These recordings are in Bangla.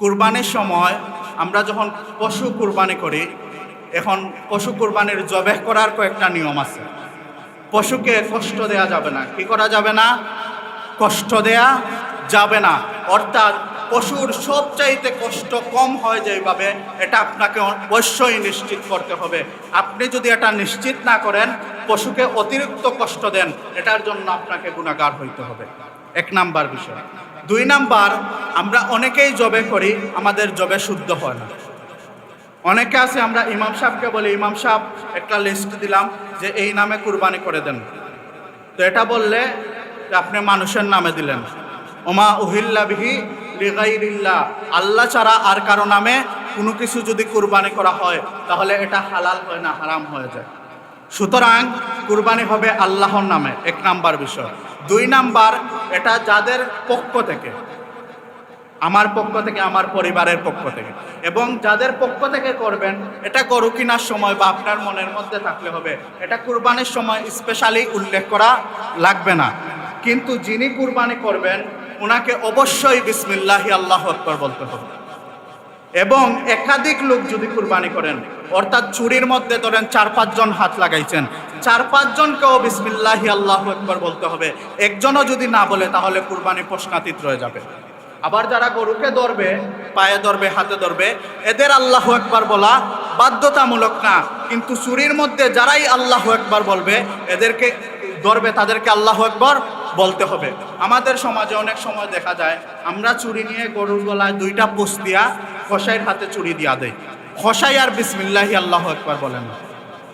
কুরবানির সময় আমরা যখন পশু কুরবানি করি, এখন পশু কুরবানির জবেহ করার কয়েকটা নিয়ম আছে। পশুকে কষ্ট দেয়া যাবে না। কি করা যাবে না? কষ্ট দেয়া যাবে না। অর্থাৎ পশুর সবচাইতে কষ্ট কম হয় যেভাবে, এটা আপনাকে অবশ্যই নিশ্চিত করতে হবে। আপনি যদি এটা নিশ্চিত না করেন, পশুকে অতিরিক্ত কষ্ট দেন, এটার জন্য আপনাকে গুনাহগার হইতে হবে। এক নাম্বার বিষয়। দুই নাম্বার, আমরা অনেকেই জবে করি, আমাদের জবে শুদ্ধ হয় না। অনেকে আছে, আমরা ইমাম সাহেবকে বলি, ইমাম সাহেব একটা লিস্ট দিলাম যে এই নামে কুরবানি করে দেন। তো এটা বললে যে আপনি মানুষের নামে দিলেন। ওমা উহিল্লা বিহি লিগাইরিল্লাহ, আল্লাহ ছাড়া আর কারো নামে কোনো কিছু যদি কুরবানি করা হয় তাহলে এটা হালাল হয় না, হারাম হয়ে যায়। সুতরাং কুরবানি হবে আল্লাহর নামে, এক নাম্বার বিষয়। দুই নাম্বার, এটা যাদের পক্ষ থেকে, আমার পক্ষ থেকে, আমার পরিবারের পক্ষ থেকে, এবং যাদের পক্ষ থেকে করবেন, এটা গরু কেনার সময় বা আপনার মনের মধ্যে থাকলে হবে। এটা কুরবানির সময় স্পেশালি উল্লেখ করা লাগবে না। কিন্তু যিনি কুরবানি করবেন ওনাকে অবশ্যই বিসমিল্লাহি আল্লাহু আকবার বলতে হবে। এবং একাধিক লোক যদি কুরবানি করেন, অর্থাৎ চুরির মধ্যে ধরেন 4-5 জন হাত লাগাইছেন, 4-5 জনকেও বিসমিল্লাহি আল্লাহু আকবার বলতে হবে। একজনও যদি না বলে তাহলে কুরবানি প্রশ্নাতীত রয়ে যাবে। আবার যারা গরুকে ধরবে, পায়ে ধরবে, হাতে ধরবে, এদের আল্লাহু আকবার বলা বাধ্যতামূলক না। কিন্তু চুরির মধ্যে যারাই আল্লাহু আকবার বলবে, এদেরকে ধরবে, তাদেরকে আল্লাহু আকবার বলতে হবে। আমাদের সমাজে অনেক সময় দেখা যায় আমরা চুরি নিয়ে গরুর গলায় 2টা পোষ দিয়া কসাইয়ের হাতে চুরি দিয়া দেয়। কসাই আর বিসমিল্লাহি আল্লাহু আকবার বলেন না।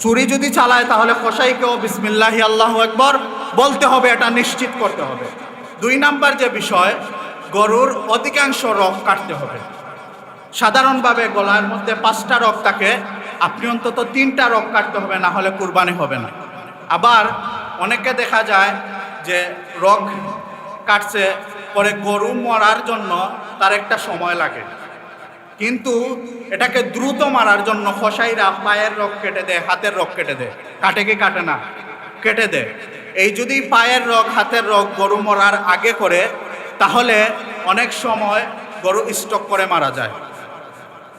চুরি যদি চালায় তাহলে কসাইকেও বিসমিল্লাহি আল্লাহু আকবার বলতে হবে, এটা নিশ্চিত করতে হবে। 2 নাম্বার যে বিষয়, গরুর অধিকাংশ রগ কাটতে হবে। সাধারণভাবে গলার মধ্যে 5টা রগ থাকে, আপনি অন্তত 3টা রগ কাটতে হবে, না হলে কুরবানি হবে না। আবার অনেকে দেখা যায় যে রগ কাটছে, পরে গরু মরার জন্য তার একটা সময় লাগে, কিন্তু এটাকে দ্রুত মারার জন্য কসাইরা পায়ের রগ কেটে দেয়, হাতের রগ কেটে দেয়। কাটে কি কাটে না? কেটে দেয়। এই যদি পায়ের রগ, হাতের রগ গরু মরার আগে করে, তাহলে অনেক সময় গরু স্টক করে মারা যায়।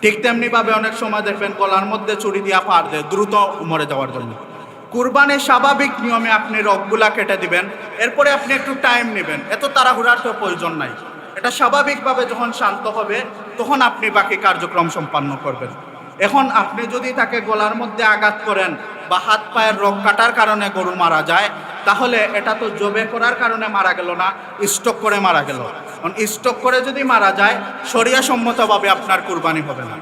ঠিক তেমনিভাবে অনেক সময় দেখবেন গলার মধ্যে চুরি দিয়া পার দেয় দ্রুত মরে যাওয়ার জন্য। কুরবানির স্বাভাবিক নিয়মে আপনি রগগুলা কেটে দিবেন, এরপরে আপনি একটু টাইম নেবেন, এত তাড়াহুড়ার তো প্রয়োজন নাই। এটা স্বাভাবিকভাবে যখন শান্ত হবে তখন আপনি বাকি কার্যক্রম সম্পন্ন করবেন। এখন আপনি যদি তাকে গলার মধ্যে আঘাত করেন বা হাত পায়ের রগ কাটার কারণে গরু মারা যায়, তাহলে এটা তো জবে করার কারণে মারা গেল না, স্টক করে মারা গেল। কারণ স্টক করে যদি মারা যায়, শরিয়াসম্মতভাবে আপনার কুরবানি হবে না।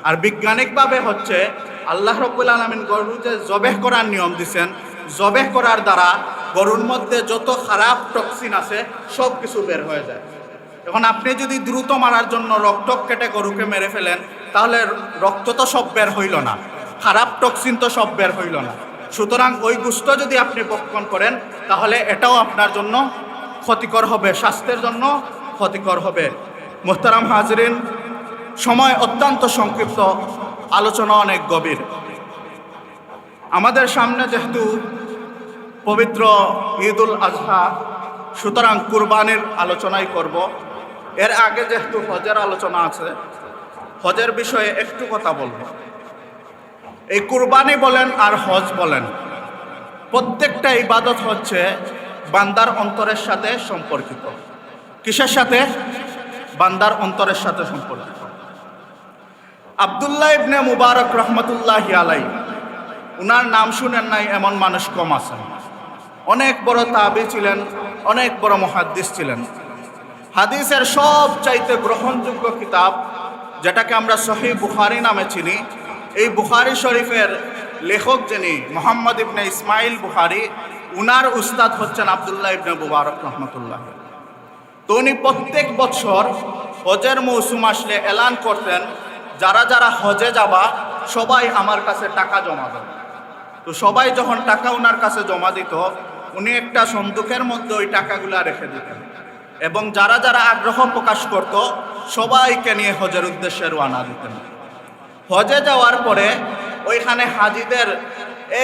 আর বৈজ্ঞানিকভাবে হচ্ছে, আল্লাহ রাব্বুল আলামিন গরু যে জবেহ করার নিয়ম দিয়েছেন, জবেহ করার দ্বারা গরুর মধ্যে যত খারাপ টক্সিন আছে সব কিছু বের হয়ে যায়। এখন আপনি যদি দ্রুত মারার জন্য রক্ত কেটে গরুকে মেরে ফেলেন, তাহলে রক্ত তো সব বের হইল না, খারাপ টক্সিন তো সব বের হইল না। সুতরাং ওই গোশত যদি আপনি ভক্ষণ করেন, তাহলে এটাও আপনার জন্য ক্ষতিকর হবে, স্বাস্থ্যের জন্য ক্ষতিকর হবে। মুহতারাম হাজরিন, সময় অত্যন্ত সংক্ষিপ্ত, আলোচনা অনেক গভীর। আমাদের সামনে যেহেতু পবিত্র ঈদুল আজহা, সুতরাং কুরবানির আলোচনাই করব। এর আগে যেহেতু হজের আলোচনা আছে, হজের বিষয়ে একটু কথা বলবো। এই কুরবানি বলেন আর হজ বলেন, প্রত্যেকটা ইবাদত হচ্ছে বান্দার অন্তরের সাথে সম্পর্কিত। কিসের সাথে? বান্দার অন্তরের সাথে সম্পর্কিত। আব্দুল্লাহ ইবনে মুবারক রহমতুল্লাহি আলাইহি, উনার নাম শুনেন নাই এমন মানুষ কম আছেন। অনেক বড় তাবী ছিলেন, অনেক বড় মুহাদ্দিস ছিলেন। হাদিসের সবচাইতে গ্রহণযোগ্য কিতাব, যেটাকে আমরা সহিহ বুখারী নামে চিনি, এই বুখারী শরীফের লেখক যিনি মুহাম্মদ ইবনে ইসমাইল বুখারী, উনার উস্তাদ হচ্ছেন আব্দুল্লাহ ইবনে মুবারক রহমতুল্লাহ। তো উনি প্রত্যেক বছর হজের মৌসুম আসলে এলান করতেন, যারা যারা হজে যাবা সবাই আমার কাছে টাকা জমা দেন। তো সবাই যখন টাকা ওনার কাছে জমা দিত, উনি একটা সন্দুকের মধ্যে ওই টাকাগুলা রেখে দিতেন, এবং যারা যারা আগ্রহ প্রকাশ করত সবাইকে নিয়ে হজের উদ্দেশ্যে রওনা দিতেন। হজে যাওয়ার পরে ওইখানে হাজিদের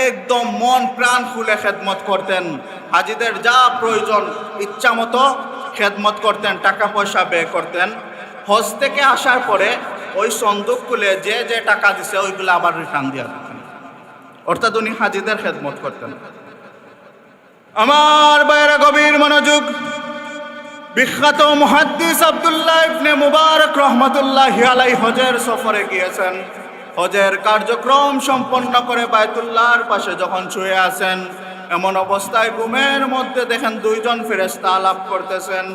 একদম মন প্রাণ খুলে খেদমত করতেন। হাজিদের যা প্রয়োজন ইচ্ছা মতো খেদমত করতেন, টাকা পয়সা ব্যয় করতেন। হজ থেকে আসার পরে ওই সন্দুক খুলে যে যে টাকা দিছে ওইগুলো আবার রিটার্ন দিয়া দিতেন, অর্থাৎ উনি হাজিদের খেদমত করতেন। আমার বাইরে গভীর মনোযোগ, বিখ্যাত মুহাদ্দিস আব্দুল্লাহ ইবনে মুবারক রহমাতুল্লাহি আলাইহি হজের সফরে গিয়েছেন। হজের কার্যক্রম সম্পন্ন করে বায়তুল্লাহর পাশে যখন শুয়ে আছেন, এমন অবস্থায় ঘুমের মধ্যে দেখেন দুইজন ফেরেশতা আলাপ করতেছেন।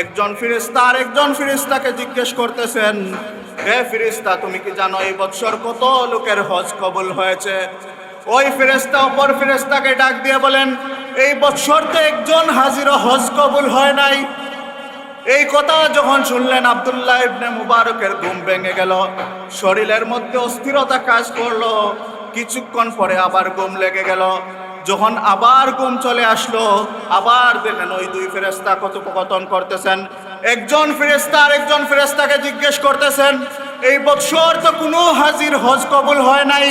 একজন ফেরেশতা আরেকজন ফেরেশতাকে জিজ্ঞেস করতেছেন, হে ফেরেশতা, তুমি কি জানো এই বছর কত লোকের হজ কবুল হয়েছে? ওই ফেরেশতা অপর ফেরেশতাকে ডাক দিয়ে বলেন, এই বছর তো একজন হাজিরও হজ কবুল হয় নাই। এই কথা যখন শুনলেন আব্দুল্লাহ ইবনে মুবারকের ঘুম ভেঙে গেল, শরীরের মধ্যে অস্থিরতা কাজ করলো। কিছুক্ষণ পরে আবার ঘুম লেগে গেল। যখন আবার ঘুম চলে আসলো, আবার দেখেন ওই দুই ফেরেশতা কথোপকথন করতেছেন। একজন ফেরেশতা আরেকজন ফেরেশতাকে জিজ্ঞেস করতেছেন, এই বছর তো কোনো হাজির হজ কবুল হয় নাই,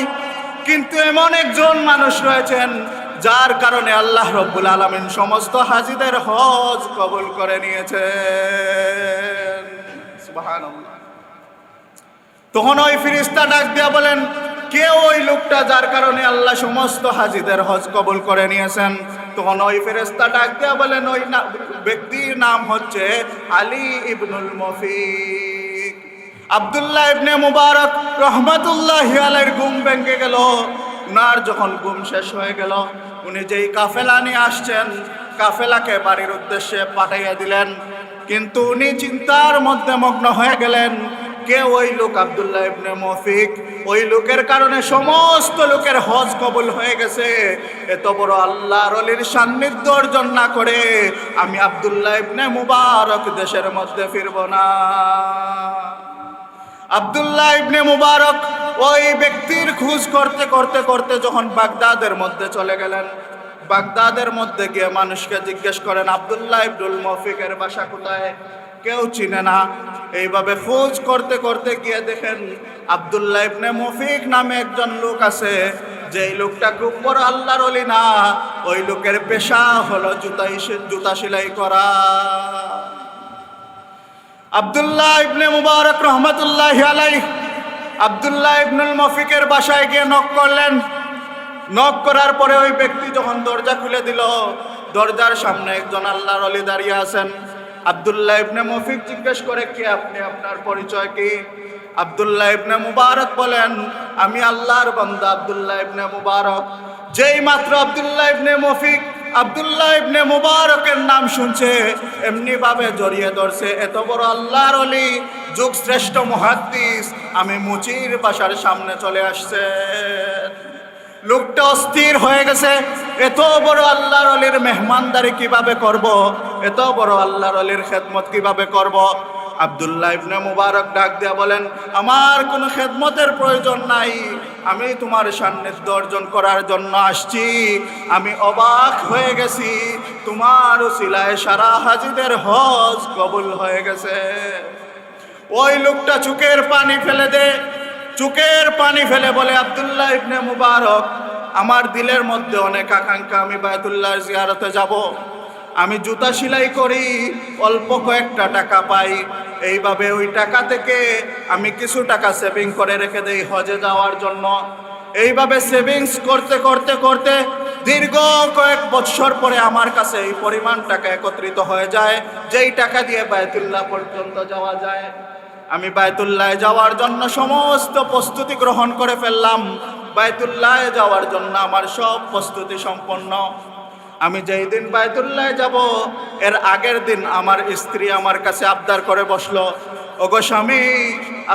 কিন্তু এমন একজন মানুষ রয়েছেন যার কারণে আল্লাহ রব্বুল আলামিন সমস্ত হাজিদের হজ কবুল করে নিয়েছেন। সুবহানাল্লাহ। তখন ওই ফেরেশতা ডাক দিয়া বলেন, কে ওই লোকটা যার কারণে আল্লাহ সমস্ত হাজিদের হজ কবুল করে নিয়েছেন? তখন ওই ফেরেশতা ডাক দিয়া বলেন, ওই ব্যক্তির নাম হচ্ছে আলী ইবনুল মফিক। আব্দুল্লাহ ইবনে মুবারক রহমাতুল্লাহি আলাইহির ঘুম ভেঙে গেল। উনার যখন ঘুম শেষ হয়ে গেল, উনি যেই কাফেলা নিয়ে আসছেন কাফেলাকে বাড়ির উদ্দেশ্যে পাঠাইয়া দিলেন। কিন্তু উনি চিন্তার মধ্যে মগ্ন হয়ে গেলেন, কে ওই লোক আব্দুল্লাহ ইবনে মফিক? ওই লোকের কারণে সমস্ত লোকের হজ কবুল হয়ে গেছে। এত বড় আল্লাহর ওলির সান্নিধ্য অর্জন না করে আমি আব্দুল্লাহ ইবনে মুবারক দেশের মধ্যে ফিরব না। আব্দুল্লাহ ইবনে মুবারক ওই ব্যক্তির খোঁজ করতে করতে করতে যখন বাগদাদের মধ্যে চলে গেলেন, বাগদাদের মধ্যে গিয়ে মানুষকে জিজ্ঞেস করেন, আব্দুল্লাহ ইবনুল মফিকের বাসা কোথায়? কেউ চিনে না। এইভাবে খোঁজ করতে করতে গিয়ে দেখেন আব্দুল্লাহ ইবনে মফিক নামে একজন লোক আছে, যেই লোকটা খুব বড় আল্লাহর ওলি না, ওই লোকের পেশা হলো জুতা সেলাই করা। আব্দুল্লাহ ইবনে মুবারক রহমাতুল্লাহি আলাইহি আব্দুল্লাহ ইবনুল মফিকের বাসায় গিয়ে নক করলেন। নক করার পরে ওই ব্যক্তি যখন দরজা খুলে দিল, দরজার সামনে একজন আল্লাহর ওলি দাঁড়িয়ে আছেন। আব্দুল্লাহ ইবনে মফিক জিজ্ঞেস করে, কে আপনি? আপনার পরিচয় কি? আব্দুল্লাহ ইবনে মুবারক বলেন, আমি আল্লাহর বান্দা আব্দুল্লাহ ইবনে মুবারক। যেই মাত্র আব্দুল্লাহ ইবনে মফিক আব্দুল্লাহ ইবনে মুবারকের নাম শুনছে, এমনি ভাবে জড়িয়ে ধরছে, এত বড় আল্লাহর ওলি, যুগ শ্রেষ্ঠ মুহাদ্দিস আমি মুচির বাসার সামনে চলে আসছে। লোকটা অস্থির হয়ে গেছে, এত বড় আল্লাহর ওলির মেহমানদারি কিভাবে করব, এত বড় আল্লাহর ওলির খেদমত কিভাবে করব। আব্দুল্লাহ ইবনে মুবারক ডাক দিয়া বলেন, আমার কোনো খেদমতের প্রয়োজন নাই, আমি তোমার সান্নিধ্য অর্জন করার জন্য আসছি। আমি অবাক হয়ে গেছি, তোমার উসিলায় সারা হাজিদের হজ কবুল হয়ে গেছে। ওই লোকটা চোখের পানি ফেলে দে, চোখের পানি ফেলে বলে, আব্দুল্লাহ ইবনে মুবারক, আমার দিলের মধ্যে অনেক আকাঙ্ক্ষা, আমি বায়তুল্লাহর জিয়ারতে যাব। আমি জুতা সেলাই করি, অল্প কয়েকটা টাকা পাই, এইভাবে ওই টাকা থেকে আমি কিছু টাকা সেভিং করে রেখে দেই হজে যাওয়ার জন্য। এইভাবে সেভিংস করতে করতে করতে দীর্ঘ কয়েক বছর পরে আমার কাছে এই পরিমাণ টাকা একত্রিত হয়ে যায়, যেই টাকা দিয়ে বায়তুল্লাহ পর্যন্ত যাওয়া যায়। আমি বায়তুল্লাহ যাওয়ার জন্য সমস্ত প্রস্তুতি গ্রহণ করে ফেললাম। বায়তুল্লাহ যাওয়ার জন্য আমার সব প্রস্তুতি সম্পন্ন। আমি যেই দিন বায়তুল্লাহ যাব, এর আগের দিন আমার স্ত্রী আমার কাছে আবদার করে বসলো, ওগো স্বামী,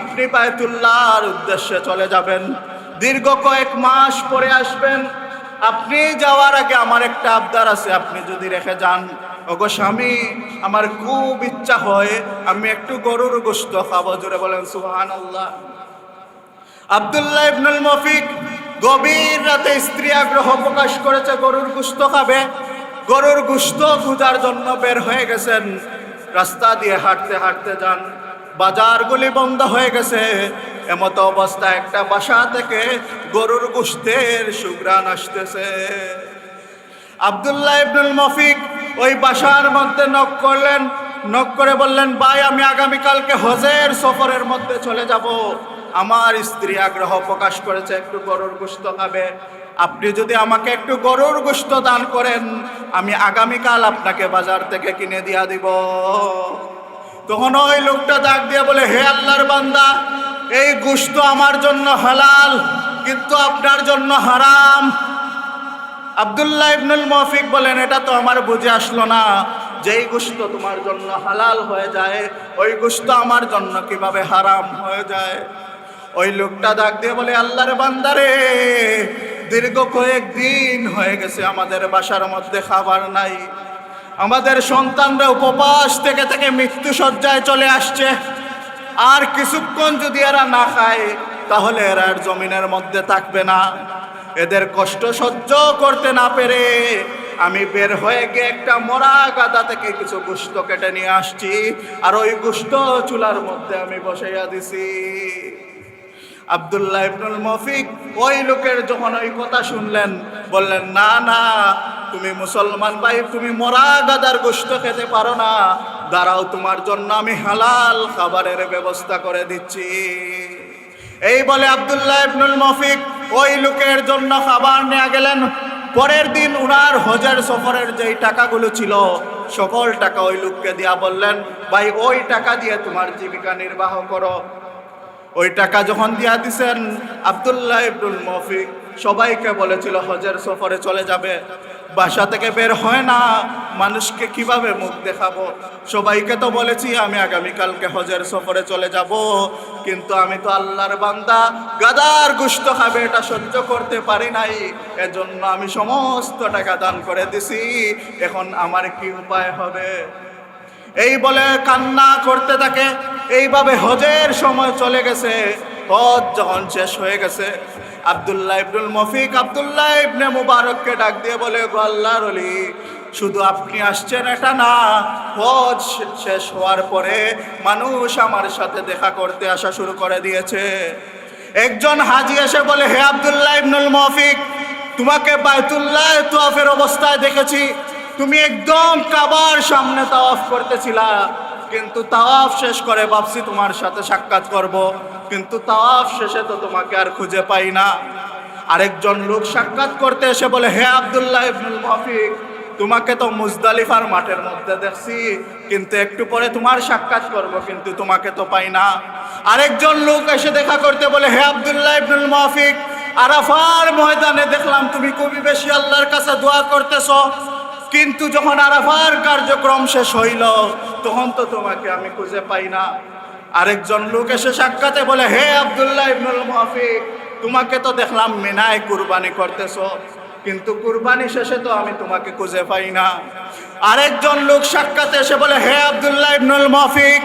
আপনি বায়তুল্লাহর উদ্দেশ্যে চলে যাবেন, দীর্ঘ কয়েক মাস পরে আসবেন, আপনি যাওয়ার আগে আমার একটা আবদার আছে, আপনি যদি রেখে যান। ওগো স্বামী, আমার খুব ইচ্ছা হয় আমি একটু গরুর গোশত খাবো। জোরে বলেন সুবহানাল্লাহ। আব্দুল্লাহ ইবনুল মফিক গভীর রাতে স্ত্রী আগ্রহ প্রকাশ করেছে গরুর গোশত খাবে, গরুর গোশত খোঁজার জন্য বের হয়ে গেছেন। রাস্তা দিয়ে হাঁটতে হাঁটতে যান, বাজারগুলি বন্ধ হয়ে গেছে। এমতো অবস্থায় একটা বাসা থেকে গরুর গোশতের সুঘ্রাণ আসতেছে। আব্দুল্লাহ ইবনুল মফিক ওই বাসার মধ্যে নক করলেন, নক করে বললেন, ভাই আমি আগামীকালকে হজের সফরের মধ্যে চলে যাব, আমার স্ত্রী আগ্রহ প্রকাশ করেছে একটু গরুর গোশত খাবে, আপনি যদি আমাকে একটু গরুর গোশত দান করেন আমি আগামীকাল আপনাকে বাজার থেকে কিনে দিয়া দিব। তখন ওই লোকটা ডাক দিয়ে বলে, হে আল্লাহর বান্দা, এই গোশত আমার জন্য হালাল কিন্তু আপনার জন্য হারাম। আব্দুল্লাহ ইবনুল মুওয়াফিক বলেন, এটা তো আমার বুঝে আসলো না, যেই গোশত তোমার জন্য হালাল হয়ে যায় ওই গোশত আমার জন্য কিভাবে হারাম হয়ে যায়। ওই লোকটা ডাক দিয়ে বলে, আল্লাহর বান্দারে, দীর্ঘ কয়েকদিন হয়ে গেছে আমাদের বাসার মধ্যে খাবার নাই, আমাদের সন্তানরা উপবাস থেকে থেকে মৃত্যু শয্যায় চলে আসছে, আর কিছুক্ষণ যদি এরা না খায় তাহলে এরা আর জমিনের মধ্যে থাকবে না। এদের কষ্ট সহ্য করতে না পেরে আমি বের হয়ে গিয়ে একটা মরা গাদা থেকে কিছু গোশত কেটে নিয়ে আসছি, আর ওই গোশত চুলার মধ্যে আমি বসাইয়া দিছি। আব্দুল্লাহ ইবনুল মুওয়াফিক ওই লোকের যখন ওই কথা শুনলেন বললেন, না না, তুমি মুসলমান ভাই, তুমি মরা গাদার গোশত খেতে পারো না, দাঁড়াও তোমার জন্য আমি হালাল খাবারের ব্যবস্থা করে দিচ্ছি। এই বলে আব্দুল্লাহ ইবনুল মুওয়াফিক ওই লোকের জন্য খাবার নিয়ে গেলেন। পরের দিন উনার হজের সফরের যেই টাকাগুলো ছিল সকল টাকা ওই লোককে দিয়া বললেন, ভাই ওই টাকা দিয়ে তোমার জীবিকা নির্বাহ করো। ওই টাকা যখন দিয়া দিছেন, আব্দুল্লাহ ইবনুল মুওয়াফিক সবাইকে বলেছিল হজের সফরে চলে যাবে, বাসা থেকে বের হয় না, মানুষকে কিভাবে মুখ দেখাবো। সবাইকে তো বলেছি আমি আগামীকালকে হজের সফরে চলে যাব, কিন্তু আমি তো আল্লাহর বান্দা, গাদার গোশত খাবে এটা সহ্য করতে পারি নাই, এজন্য আমি সমস্ত টাকা দান করে দিছি, এখন আমার কি উপায় হবে। এই বলে কান্না করতে থাকে। এইভাবে হজের সময় চলে গেছে। হজ যখন শেষ হয়ে গেছে, আব্দুল্লাহ ইবনুল মুওয়াফিক আব্দুল্লাহ ইবনে মুবারককে ডাক দিয়ে বলে, গো আল্লাহর ওলি, শুধু আপনি আসছেন এটা না, হজ শেষ হওয়ার পরে মানুষ আমার সাথে দেখা করতে আসা শুরু করে দিয়েছে। একজন হাজি এসে বলে, হে আব্দুল্লাহ ইবনুল মুওয়াফিক, তোমাকে বায়তুল্লাহ তাওয়াফের অবস্থায় দেখেছি, তুমি একদম কাবার সামনে তাওয়াফ করতেছিলা, কিন্তু তাওয়াফ শেষ করে ভাবছি তোমার সাথে সাক্ষাৎ করব, কিন্তু তাওয়াফ শেষে তো তোমাকে আর খুঁজে পাই না। আরেকজন লোক সাক্ষাৎ করতে এসে বলে, হে আব্দুল্লাহ ইবনুল মুওয়াফিক, তোমাকে তো মুজদালিফার মাঠের মধ্যে দেখছি, কিন্তু একটু পরে তোমার সাক্ষাৎ করব, কিন্তু তোমাকে তো পাই না। আরেকজন লোক এসে দেখা করতে বলে, হে আব্দুল্লাহ ইবনুল মুওয়াফিক, আরাফার ময়দানে দেখলাম তুমি খুবই বেশি আল্লাহর কাছে দোয়া করতেছো, কিন্তু যখন আরাফার কার্যক্রম শেষ হইল তখন তো তোমাকে আমি খুঁজে পাই না। আরেকজন লোক এসে সাক্ষাতে বলে, হে আব্দুল্লাহ ইবনুল মুওয়াফিক, তোমাকে তো দেখলাম মিনায় কুরবানি করতেছো, কিন্তু কুরবানি শেষে তো আমি তোমাকে খুঁজে পাই না। আরেকজন লোক সাক্ষাতে এসে বলে, হে আব্দুল্লাহ ইবনুল মুওয়াফিক,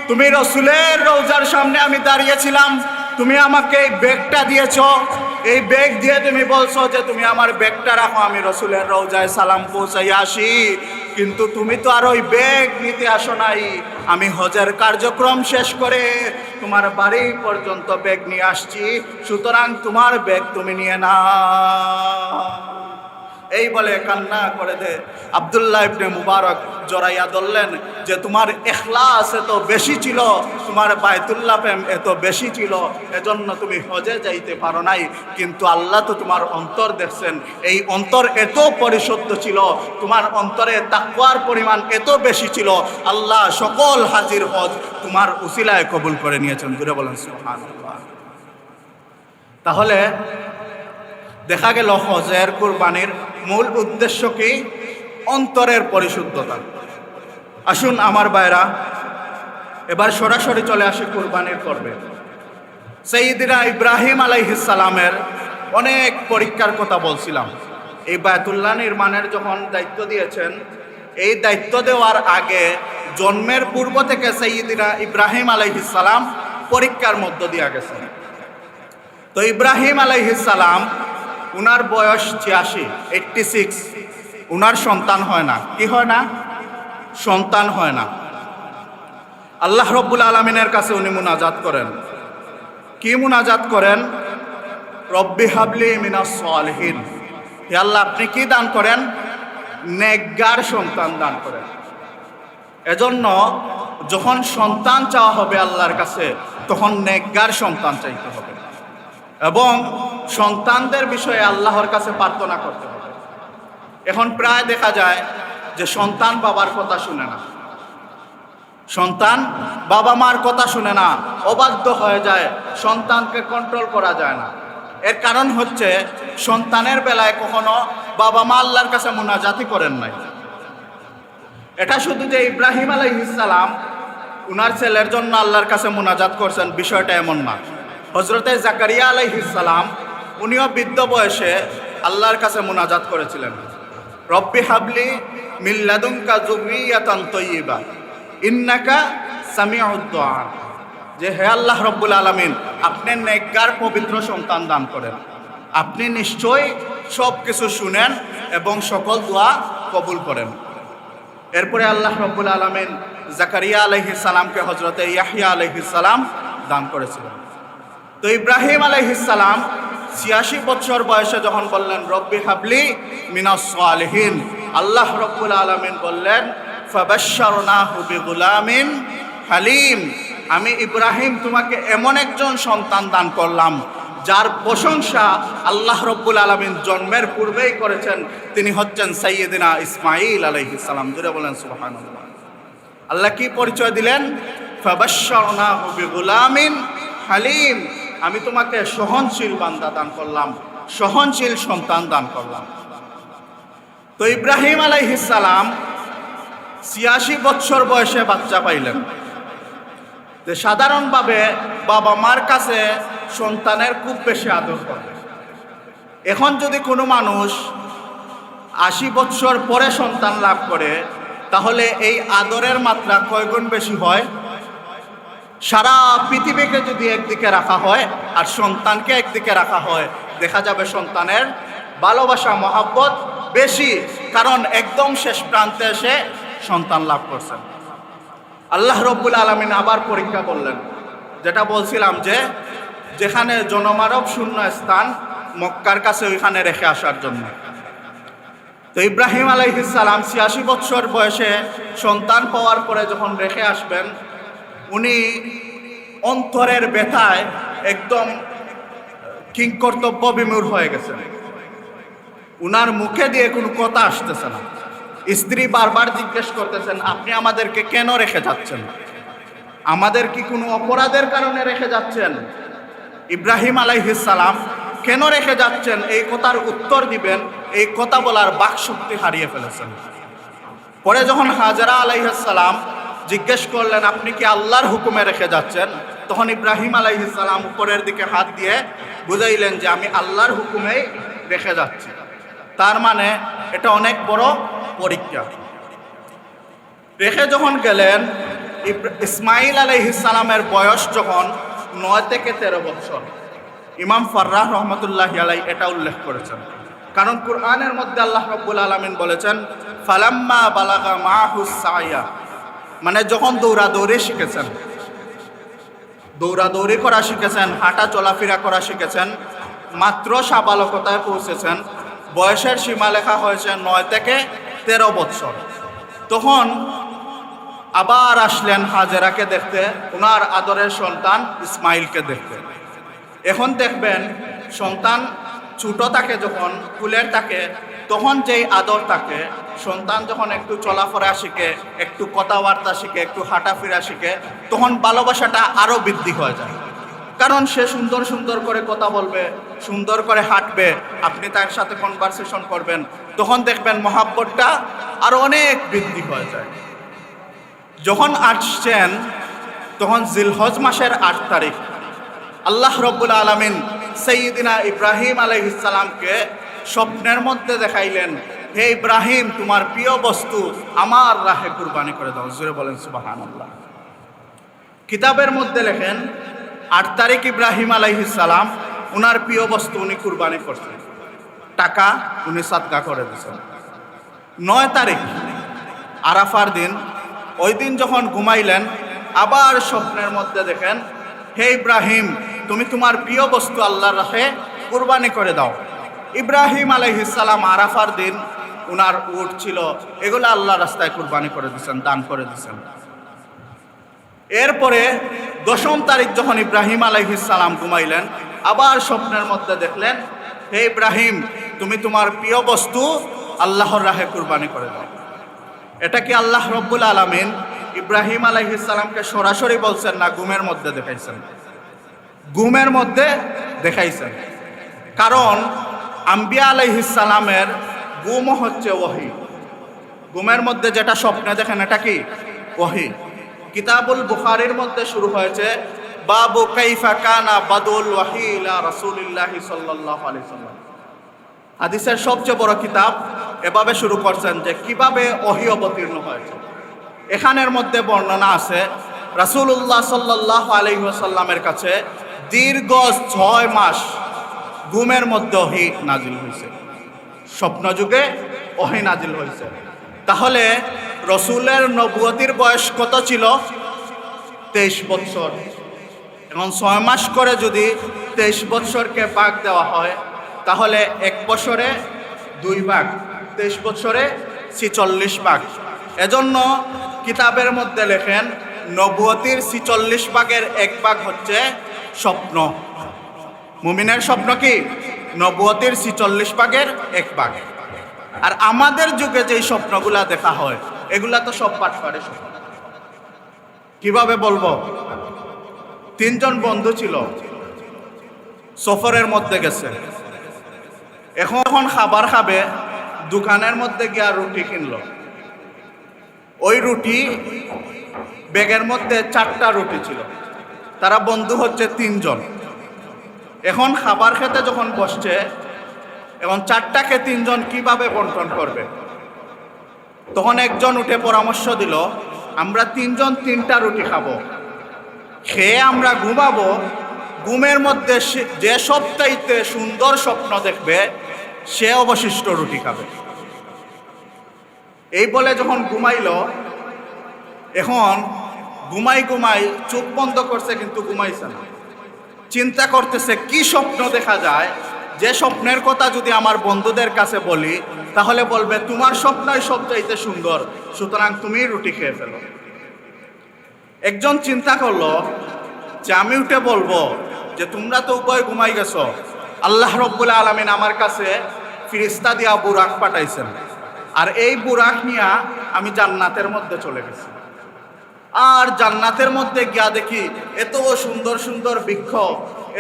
তুমি রাসূলের রওজার সামনে আমি দাঁড়িয়েছিলাম, তুমি আমাকে এই ব্যাগটা দিয়েছো, এই ব্যাগ দিয়ে তুমি বলছো যে তুমি আমার ব্যাগটা রাখো, আমি রাসূলের রওজায় সালাম পৌঁছাই আসি, কিন্তু তুমি তো আর ওই ব্যাগ নিতে আসো নাই। আমি হজের কার্যক্রম শেষ করে তোমার বাড়ি পর্যন্ত ব্যাগ নিয়ে আসছি, সুতরাং তোমার ব্যাগ তুমি নিয়ে নাও। এই বলে কান্না করে দে। আব্দুল্লাহ ইবনে মুবারক জড়াইয়া ধরলেন যে তোমার ইখলাস এত বেশি ছিল, তোমার বায়তুল্লাহ প্রেম এত বেশি ছিল, এজন্য তুমি হজে যাইতে পারো নাই, কিন্তু আল্লাহ তো তোমার অন্তর দেখছেন, এই অন্তর এত পরিশুদ্ধ ছিল, তোমার অন্তরে তাকওয়ার পরিমাণ এত বেশি ছিল, আল্লাহ সকল হাজির হজ তোমার উসিলায় কবুল করে নিয়েছেন। জুড়ে বলেন সুবহানাল্লাহ। তাহলে দেখা গেল হজের কুরবানির মূল উদ্দেশ্য কি? অন্তরের পরিশুদ্ধতা। আসুন আমার ভাইরা, এবার সরাসরি চলে আসে কুরবানির পর্বে। সাইয়্যিদিনা ইব্রাহিম আলাইহিস সালামের অনেক পরীক্ষার কথা বলছিলাম। এই বায়তুল্লাহ নির্মাণের যখন দায়িত্ব দিয়েছেন, এই দায়িত্ব দেওয়ার আগে জন্মের পূর্ব থেকে সাইয়্যিদিনা ইব্রাহিম আলাইহিস সালাম পরীক্ষার মধ্য দিয়ে গেছেন। তো ইব্রাহিম আলাইহিস সালাম, উনার বয়স 86, উনার সন্তান হয় না। কি হয় না? সন্তান হয় না। আল্লাহ রব্বুল আলামিনের কাছে উনি মুনাজাত করেন। কি মুনাজাত করেন? রব্বি হাবলি মিনাস সালিহিন, হে আল্লাহ আপনি কি দান করেন? নেককার সন্তান দান করেন। এজন্য যখন সন্তান চাওয়া হবে আল্লাহর কাছে, তখন নেককার সন্তান চাইতে হবে এবং সন্তানদের বিষয়ে আল্লাহর কাছে প্রার্থনা করতে হবে। এখন প্রায় দেখা যায় যে সন্তান বাবার কথা শুনে না, সন্তান বাবা মার কথা শুনে না, অবাধ্য হয়ে যায়, সন্তানকে কন্ট্রোল করা যায় না। এর কারণ হচ্ছে সন্তানের বেলায় কখনো বাবা মা আল্লাহর কাছে মুনাজাতই করেন নাই। এটা শুধু যে ইব্রাহিম আলাইহিস সালাম উনার ছেলের জন্য আল্লাহর কাছে মুনাজাত করছেন বিষয়টা এমন না। হযরতে জাকারিয়া আলাইহিস সালাম উনিও বৃদ্ধ বয়সে আল্লাহর কাছে মুনাজাত করেছিলেন, রব্বি হাবলি মিন লাদুনকা যুররিয়াতান তাইয়্যিবা ইন্নাকা সামিউদ দুআ, যে হে আল্লাহ রব্বুল আলামিন, আপনি নেককার পবিত্র সন্তান দান করেন, আপনি নিশ্চয়ই সব কিছু শুনেন এবং সকল দোয়া কবুল করেন। এরপরে আল্লাহ রব্বুল আলামিন জাকারিয়া আলাইহিস সালামকে হযরতে ইয়াহইয়া আলাইহিস সালাম দান করেছিলেন। তো ইব্রাহিম আলাইহিস সালাম ৮৬ বছর বয়সে যখন বললেন রব্বি হাবলি মিনাস সালিহিন, আল্লাহ রব্বুল আলামিন বললেন ফাবাশশারনাহু বিগুলামিন হালিম, আমি ইব্রাহিম তোমাকে এমন একজন সন্তান দান করলাম যার প্রশংসা আল্লাহ রব্বুল আলামিন জন্মের পূর্বেই করেছেন, তিনি হচ্ছেন সাইয়্যিদিনা ইসমাঈল আলাইহিস সালাম। জোরে বলেন সুবহানাল্লাহ। আল্লাহ কি পরিচয় দিলেন? ফাবাশশারনাহু বিগুলামিন হালিম, আমি তোমাকে সহনশীল বান্দা দান করলাম, সহনশীল সন্তান দান করলাম। তো ইব্রাহিম আলাইহিস সালাম ৮৬ বছর বয়সে বাচ্চা পাইলেন। যে সাধারণভাবে বাবা মার কাছে সন্তানের খুব বেশি আদর করে। এখন যদি কোনো মানুষ ৮০ বছর পরে সন্তান লাভ করে, তাহলে এই আদরের মাত্রা কয়গুণ বেশি হয়? সারা পৃথিবীকে যদি একদিকে রাখা হয় আর সন্তানকে একদিকে রাখা হয়, দেখা যাবে সন্তানের ভালোবাসা মহব্বত বেশি, কারণ একদম শেষ প্রান্তে এসে সন্তান লাভ করছেন। আল্লাহ রব্বুল আলামিন আবার পরীক্ষা করলেন, যেটা বলছিলাম যে যেখানে জনমানব শূন্য স্থান মক্কার কাছে ওইখানে রেখে আসার জন্য। তো ইব্রাহিম আলাইহিস সালাম ৮৬ বছর বয়সে সন্তান পাওয়ার পরে যখন রেখে আসবেন, উনি অন্তরের ব্যথায় একদম কিংকর্তব্য বিমূঢ় হয়ে গেছেন। উনার মুখে দিয়ে কোনো কথা আসতেছে না। স্ত্রী বারবার জিজ্ঞেস করতেছেন, আপনি আমাদেরকে কেন রেখে যাচ্ছেন? আমাদের কি কোনো অপরাধের কারণে রেখে যাচ্ছেন? ইব্রাহিম আলাইহিস সালাম কেন রেখে যাচ্ছেন এই কথার উত্তর দিবেন, এই কথা বলার বাকশক্তি হারিয়ে ফেলেছেন। পরে যখন হাজেরা আলাইহিস সালাম জিজ্ঞেস করলেন, আপনি কি আল্লাহর হুকুমে রেখে যাচ্ছেন? তখন ইব্রাহিম আলাইহিস সালাম উপরের দিকে হাত দিয়ে বুঝাইলেন যে আমি আল্লাহর হুকুমেই রেখে যাচ্ছি। তার মানে এটা অনেক বড় পরীক্ষা। রেখে যখন গেলেন, ইসমাইল আলাইহিস সালামের বয়স যখন ৯ থেকে ১৩ বছর, ইমাম ফাররাহ রহমতুল্লাহি আলাইহি এটা উল্লেখ করেছেন। কারণ কুরআনের মধ্যে আল্লাহ রাব্বুল আলামিন বলেছেন ফালাম্মা বালাগা মাহুস সায়া, মানে যখন দৌড়াদৌড়ি শিখেছেন, দৌড়াদৌড়ি করা শিখেছেন, হাঁটা চলাফেরা করা শিখেছেন, মাত্র সাবালকতায় পৌঁছেছেন, বয়সের সীমা লেখা হয়েছে ৯ থেকে ১৩ বছর। তখন আবার আসলেন হাজেরাকে দেখতে, ওনার আদরের সন্তান ইসমাইলকে দেখতে। এখন দেখবেন সন্তান ছোট থাকে, যখন ফুলের থাকে তখন যেই আদর থাকে, সন্তান যখন একটু চলাফেরা শিখে, একটু কথাবার্তা শিখে, একটু হাঁটাফেরা শিখে, তখন ভালোবাসাটা আরও বৃদ্ধি হয়ে যায়। কারণ সে সুন্দর সুন্দর করে কথা বলবে, সুন্দর করে হাঁটবে, আপনি তার সাথে কনভারসেশন করবেন, তখন দেখবেন মহাব্বতটা আরও অনেক বৃদ্ধি হয়ে যায়। যখন আসছেন তখন জিলহজ মাসের ৮ তারিখ আল্লাহ রব্বুল আলামিন সাইয়্যিদিনা ইব্রাহিম আলাইহিস সালামকে স্বপ্নের মধ্যে দেখাইলেন, হে ইব্রাহিম, তোমার প্রিয় বস্তু আমার রাহে কুরবানি করে দাও। জোরে বলেন সুবহানাল্লাহ। কিতাবের মধ্যে লেখেন ৮ তারিখ ইব্রাহিম আলাইহিস সালাম ওনার প্রিয় বস্তু উনি কুরবানি করছেন, টাকা উনি সাদকা করে দিয়েছেন। ৯ তারিখ আরাফার দিন, ওই দিন যখন ঘুমাইলেন, আবার স্বপ্নের মধ্যে দেখেন, হে ইব্রাহিম, তুমি তোমার প্রিয় বস্তু আল্লাহর রাহে কুরবানি করে দাও। ইব্রাহিম আলাইহিস সালাম আরাফার দিন উনার উট ছিল, এগুলো আল্লাহ রাস্তায় কুরবানি করে দিয়েছেন, দান করে দিয়েছেন। এরপরে 10ম তারিখ যখন ইব্রাহিম আলাইহিস সালাম ঘুমাইলেন, আবার স্বপ্নের মধ্যে দেখলেন, হে ইব্রাহিম, তুমি তোমার প্রিয় বস্তু আল্লাহর রাহে কুরবানি করে দাও। এটা কি আল্লাহ রব্বুল আলামিন ইব্রাহিম আলাইহিস সালামকে সরাসরি বলছেন না ঘুমের মধ্যে দেখাইছেন? ঘুমের মধ্যে দেখাইছেন। কারণ আম্বিয়া আলাইহিস সালামের ঘুম হচ্ছে ওহী। ঘুমের মধ্যে যেটা স্বপ্নে দেখেন এটা কি ওহী। কিতাবুল বুখারীর মধ্যে শুরু হয়েছে বাবু কাইফা কানা বাদুল ওয়াহি ইলা রাসূলিল্লাহি সাল্লাল্লাহু আলাইহি ওয়াসাল্লাম। হাদিসের সবচেয়ে বড় কিতাব এভাবে শুরু করছেন যে কিভাবে ওহী অবতীর্ণ হয়েছে। এখানের মধ্যে বর্ণনা আছে রাসূলুল্লাহ সাল্লাল্লাহু আলাইহি ওয়াসাল্লামের কাছে দীর্ঘ 6 মাস ঘুমের মধ্যে ওহী নাজিল হয়েছে, স্বপ্ন যুগে ওহী নাজিল হয়েছে। তাহলে রসুলের নবুয়তির বয়স কত ছিল? 23 বছর। এখন 6 মাস করে যদি 23 বছরকে ভাগ দেওয়া হয়, তাহলে 1 বছরে 2 ভাগ, 23 বছরে 46 ভাগ। এজন্য কিতাবের মধ্যে লেখেন নবুয়তির 46 ভাগের 1 ভাগ হচ্ছে স্বপ্ন। মুমিনের স্বপ্ন কি? নবুয়তির 46 ভাগের 1 ভাগ। আর আমাদের যুগে যেই স্বপ্নগুলা দেখা হয় এগুলা তো সব পাটপাড়ে স্বপ্ন। কিভাবে বলবো? 3 জন বন্ধু ছিল, সফরের মধ্যে গেছে। এখন খাবার খাবে, দোকানের মধ্যে গিয়া রুটি কিনলো। ওই রুটি ব্যাগের মধ্যে 4টা রুটি ছিল। তারা বন্ধু হচ্ছে 3 জন। এখন খাবার খেতে যখন বসছে, এখন 4টাকে 3 জন কিভাবে বন্টন করবে? তখন একজন উঠে পরামর্শ দিল, আমরা 3 জন 3টা রুটি খাবো, খেয়ে আমরা ঘুমাবো, ঘুমের মধ্যে যে সবচাইতে সুন্দর স্বপ্ন দেখবে সে অবশিষ্ট রুটি খাবে। এই বলে যখন ঘুমাইলো, এখন ঘুমাই চোখ বন্ধ করছে কিন্তু ঘুমাইছে না। চিন্তা করতেছে কি স্বপ্ন দেখা যায়, যে স্বপ্নের কথা যদি আমার বন্ধুদের কাছে বলি তাহলে বলবে তোমার স্বপ্নই সবচাইতে সুন্দর, সুতরাং তুমি রুটি খেয়ে ফেলো। একজন চিন্তা করলো যে আমি উঠে বলবো যে তোমরা তো উভয় ঘুমাই গেছো, আল্লাহ রব্বুল আলামিন আমার কাছে ফিরিস্তা দিয়া বুরাক পাঠাইছেন, আর এই বুরাক নিয়া আমি জান্নাতের মধ্যে চলে গেছি। আর জান্নাতের মধ্যে গিয়া দেখি এত সুন্দর সুন্দর বৃক্ষ,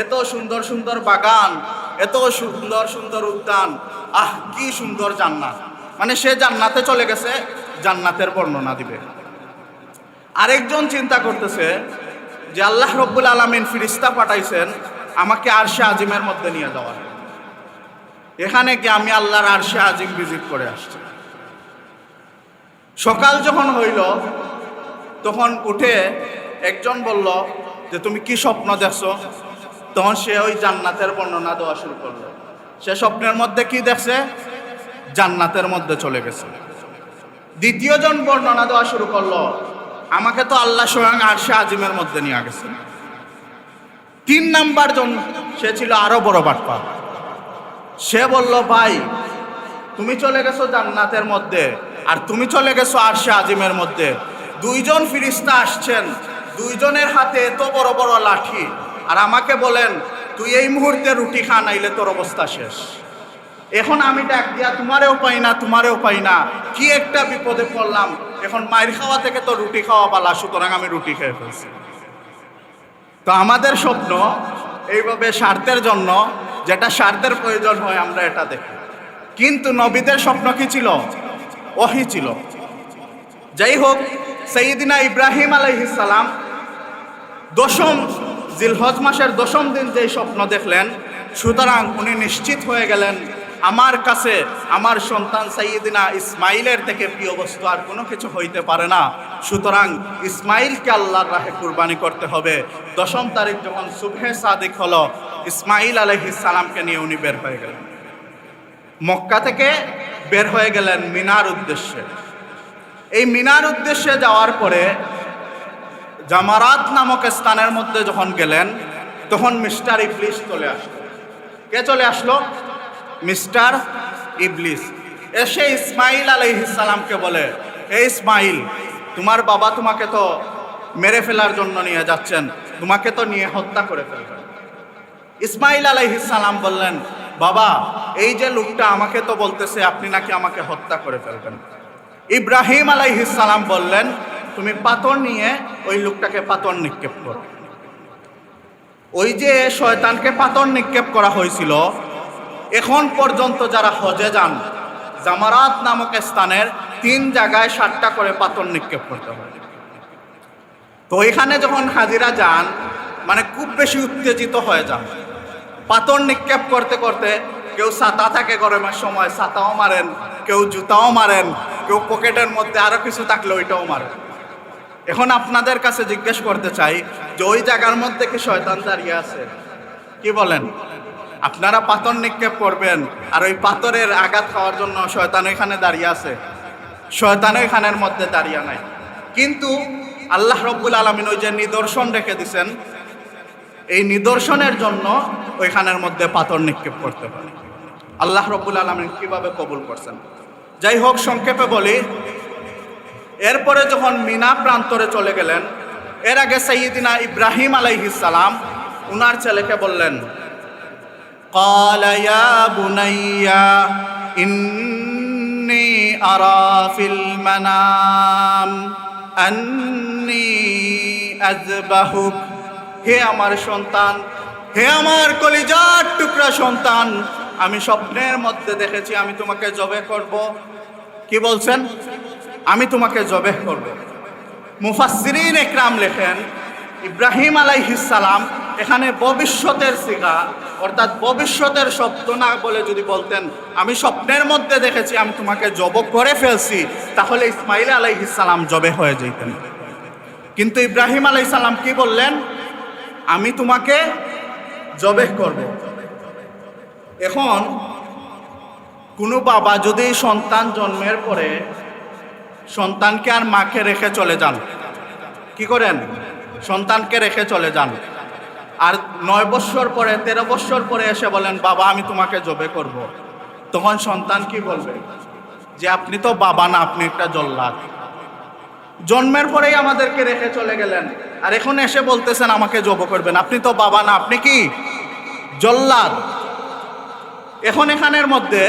এত সুন্দর সুন্দর বাগান, এত সুন্দর সুন্দর উদ্যান, কি সুন্দর জান্নাত। মানে সে জান্নাতে চলে গেছে, জান্নাতের বর্ণনা দিবে। আরেকজন চিন্তা করতেছে যে আল্লাহ রব্বুল আলামিন ফিরিস্তা পাঠাইছেন আমাকে আরশে আজিমের মধ্যে নিয়ে যাওয়ার। এখানে কি আমি আল্লাহর আরশে আজিম ভিজিট করে আসছি। সকাল যখন হইল তখন উঠে একজন বলল যে তুমি কি স্বপ্ন দেখছো? তখন সে ওই জান্নাতের বর্ণনা দেওয়া শুরু করলো। সে স্বপ্নের মধ্যে কি দেখছে? জান্নাতের মধ্যে চলে গেছে। দ্বিতীয় জন বর্ণনা দেওয়া শুরু করলো, আমাকে তো আল্লাহ স্বয়ং আরশে আজিমের মধ্যে নিয়ে গেছে। 3 নাম্বার জন, সে ছিল আরো বড় বাটপার। সে বলল, ভাই তুমি চলে গেছো জান্নাতের মধ্যে আর তুমি চলে গেছো আরশে আজিমের মধ্যে। 2 জন ফিরিস্তা আসছেন, 2 জনের হাতে এত বড় বড় লাঠি, আর আমাকে বলেন তুই এই মুহূর্তে রুটি খা, নাইলে তোর অবস্থা শেষ। এখন আমি ডাক দিয়া তোমারেও পাই না, কি একটা বিপদে পড়লাম। এখন মায়ের খাওয়া থেকে তো রুটি খাওয়া বালা, সুতরাং আমি রুটি খেয়ে ফেলছি। তো আমাদের স্বপ্ন এইভাবে স্বার্থের জন্য, যেটা স্বার্থের প্রয়োজন হয় আমরা এটা দেখি। কিন্তু নবীদের স্বপ্ন কি ছিল? ওহী ছিল। যাই হোক, সাইয়্যিদিনা ইব্রাহিম আলাইহিস সালাম 10ম জিলহজ মাসের 10ম দিন যেই স্বপ্ন দেখলেন, সুতরাং উনি নিশ্চিত হয়ে গেলেন আমার কাছে আমার সন্তান সাইয়্যিদিনা ইসমাইলের থেকে প্রিয় বস্তু আর কোনো কিছু হইতে পারে না। সুতরাং ইসমাইলকে আল্লাহর রাহে কুরবানি করতে হবে। 10ম তারিখ যখন সুবহে সাদিক হলো, ইসমাইল আলাইহিস সালামকে নিয়ে উনি বের হয়ে গেলেন। মক্কা থেকে বের হয়ে গেলেন মিনার উদ্দেশ্যে। এই মিনার উদ্দেশ্যে যাওয়ার পরে জামারাত নামক স্থানের মধ্যে যখন গেলেন, তখন মিস্টার ইবলিস চলে আসলো। কে চলে আসলো? মিস্টার ইবলিস। এসে ইসমাইল আলাইহিস সালামকে বলে, হে ইসমাইল, তোমার বাবা তোমাকে তো মেরে ফেলার জন্য নিয়ে যাচ্ছেন, তোমাকে তো নিয়ে হত্যা করে ফেলবেন। ইসমাইল আলাইহিস সালাম বললেন, বাবা, এই যে লোকটা আমাকে তো বলতেছে আপনি নাকি আমাকে হত্যা করে ফেলবেন। ইব্রাহিম আলাইহিস সালাম বললেন, তুমি পাথর নিয়ে ওই লোকটাকে পাথর নিক্ষেপ করো। ওই যে শয়তানকে পাথর নিক্ষেপ করা হয়েছিল, এখন পর্যন্ত যারা হজে যান, জামারাত নামক স্থানের 3 জায়গায় 7টা করে পাথর নিক্ষেপ করতে হয়। তো এখানে যখন হাজিরা যান, মানে খুব বেশি উত্তেজিত হয়ে যান। পাথর নিক্ষেপ করতে করতে কেউ ছাতা থাকে গরমের সময়, ছাতাও মারেন, কেউ জুতাও মারেন, কেউ পকেটের মধ্যে আরো কিছু থাকলে ওইটাও মারেন। এখন আপনাদের কাছে জিজ্ঞেস করতে চাই যে ওই জায়গার মধ্যে কি শয়তান দাঁড়িয়ে আছে? কি বলেন? আপনারা পাথর নিক্ষেপ করবেন আর ওই পাথরের আঘাত খাওয়ার জন্য শয়তান এখানে দাঁড়িয়ে আছে? শয়তান এখানের মধ্যে দাঁড়িয়ে নাই। কিন্তু আল্লাহ রব্বুল আলামিন ওই যে নিদর্শন রেখে দিয়েছেন, এই নিদর্শনের জন্য ওইখানের মধ্যে পাথর নিক্ষেপ করতে পারে। আল্লাহ রব্বুল আলামিন কিভাবে কবুল করছেন? যাই হোক, সংক্ষেপে বলি, এরপরে যখন মিনা প্রান্তরে চলে গেলেন, এর আগে সাইয়্যিদিনা ইব্রাহিম আলাইহিস সালাম উনার ছেলেকে বললেন, ক্বালা ইয়া বুনাইয়া ইন্নী আরা ফিল মানাম আন্নী আযবাহুক, হে আমার সন্তান, হে আমার কলিজার টুকরা সন্তান, আমি স্বপ্নের মধ্যে দেখেছি আমি তোমাকে জবে করব। কি বলছেন? আমি তোমাকে জবেহ করব। মুফাসসিরিন ইকরাম লেখেন, ইব্রাহিম আলাইহিস সালাম এখানে ভবিষ্যতের সিগা, অর্থাৎ ভবিষ্যতের শব্দ না বলে যদি বলতেন আমি স্বপ্নের মধ্যে দেখেছি আমি তোমাকে জব করে ফেলছি, তাহলে ইসমাইল আলাইহিস সালাম জবে হয়ে যেতেন। কিন্তু ইব্রাহিম আলাইহিস সালাম কি বললেন? আমি তোমাকে জবেহ করব। এখন কোনো বাবা যদি সন্তান জন্মের পরে সন্তানকে আর মাকে রেখে চলে যান, কি করেন? সন্তানকে রেখে চলে যান, আর 9 বছর পরে 13 বছর পরে এসে বলেন বাবা আমি তোমাকে জবে করব, তখন সন্তান কি বলবে? যে আপনি তো বাবা না, আপনি একটা জল্লাদ। জন্মের পরেই আমাদেরকে রেখে চলে গেলেন, আর এখন এসে বলতেছেন আমাকে জব করবেন, আপনি তো বাবা না, আপনি কি জল্লাদ। এখন এখানের মধ্যে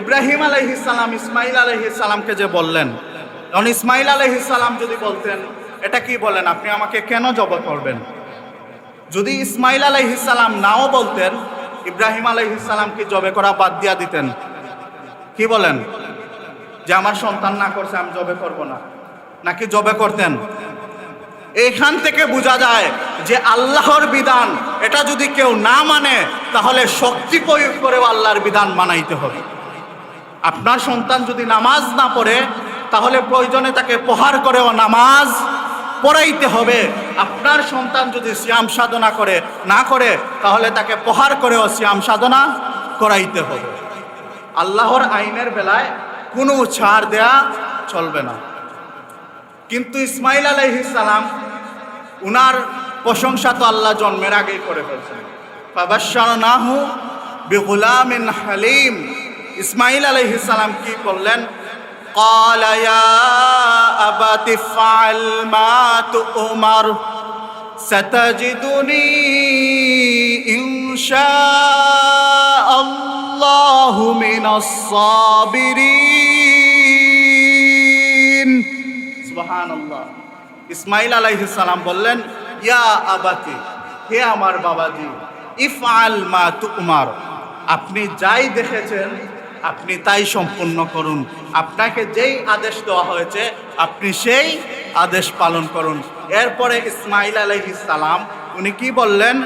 ইব্রাহিম আলাইহিস সালাম ইসমাইল আলাইহিস সালামকে যে বললেন, এখন ইসমাইল আলাইহিস সালাম যদি বলতেন এটা কি বলেন, আপনি আমাকে কেন জব করবেন? যদি ইসমাইল আলাইহিস সালাম নাও বলতেন, ইব্রাহিম আলাইহিস সালাম কি জবে করা বাদ দিয়া দিতেন? কি বলেন? যে আমার সন্তান না করছে আমি জবে করব না, নাকি জবে করতেন? এখান থেকে বোঝা যায় যে আল্লাহর বিধান এটা যদি কেউ না মানে তাহলে শক্তি প্রয়োগ করেও আল্লাহর বিধান মানাইতে হবে। আপনার সন্তান যদি নামাজ না পড়ে তাহলে প্রয়োজনে তাকে প্রহার করেও নামাজ পড়াইতে হবে। আপনার সন্তান যদি সিয়াম সাধনা না করে তাহলে তাকে প্রহার করেও সিয়াম সাধনা করাইতে হবে। আল্লাহর আইনের বেলায় কোনো ছাড় দেয়া চলবে না। কিন্তু ইসমাইল আলাইহিস সালাম উনার প্রশংসা তো আল্লাহ জন্মের আগেই করে ফেলছেন। ফাবাশশারনাহু বিগুলামিন হালিম। ইসমাইল আলাইহিস সালাম কি করলেন? ক্বালা ইয়া আবাতি ফাআল মা তু'মার সাতাজিদুনি ইনশাআল্লাহু মিনাস সাবিরিন। সুবহানাল্লাহ। ইসমাইল আলাইহিস সালাম বললেন, ইয়া আবাতি, হে আমার বাবাজি, ইফআল মা তু'মার, আপনি যাই দেখেছেন আপনি তাই সম্পূর্ণ করুন। আপনাকে যেই আদেশ দেওয়া হয়েছে আপনি সেই আদেশ পালন করুন। এরপরে ইসমাইল আলাইহিস সালাম উনি কি বললেন?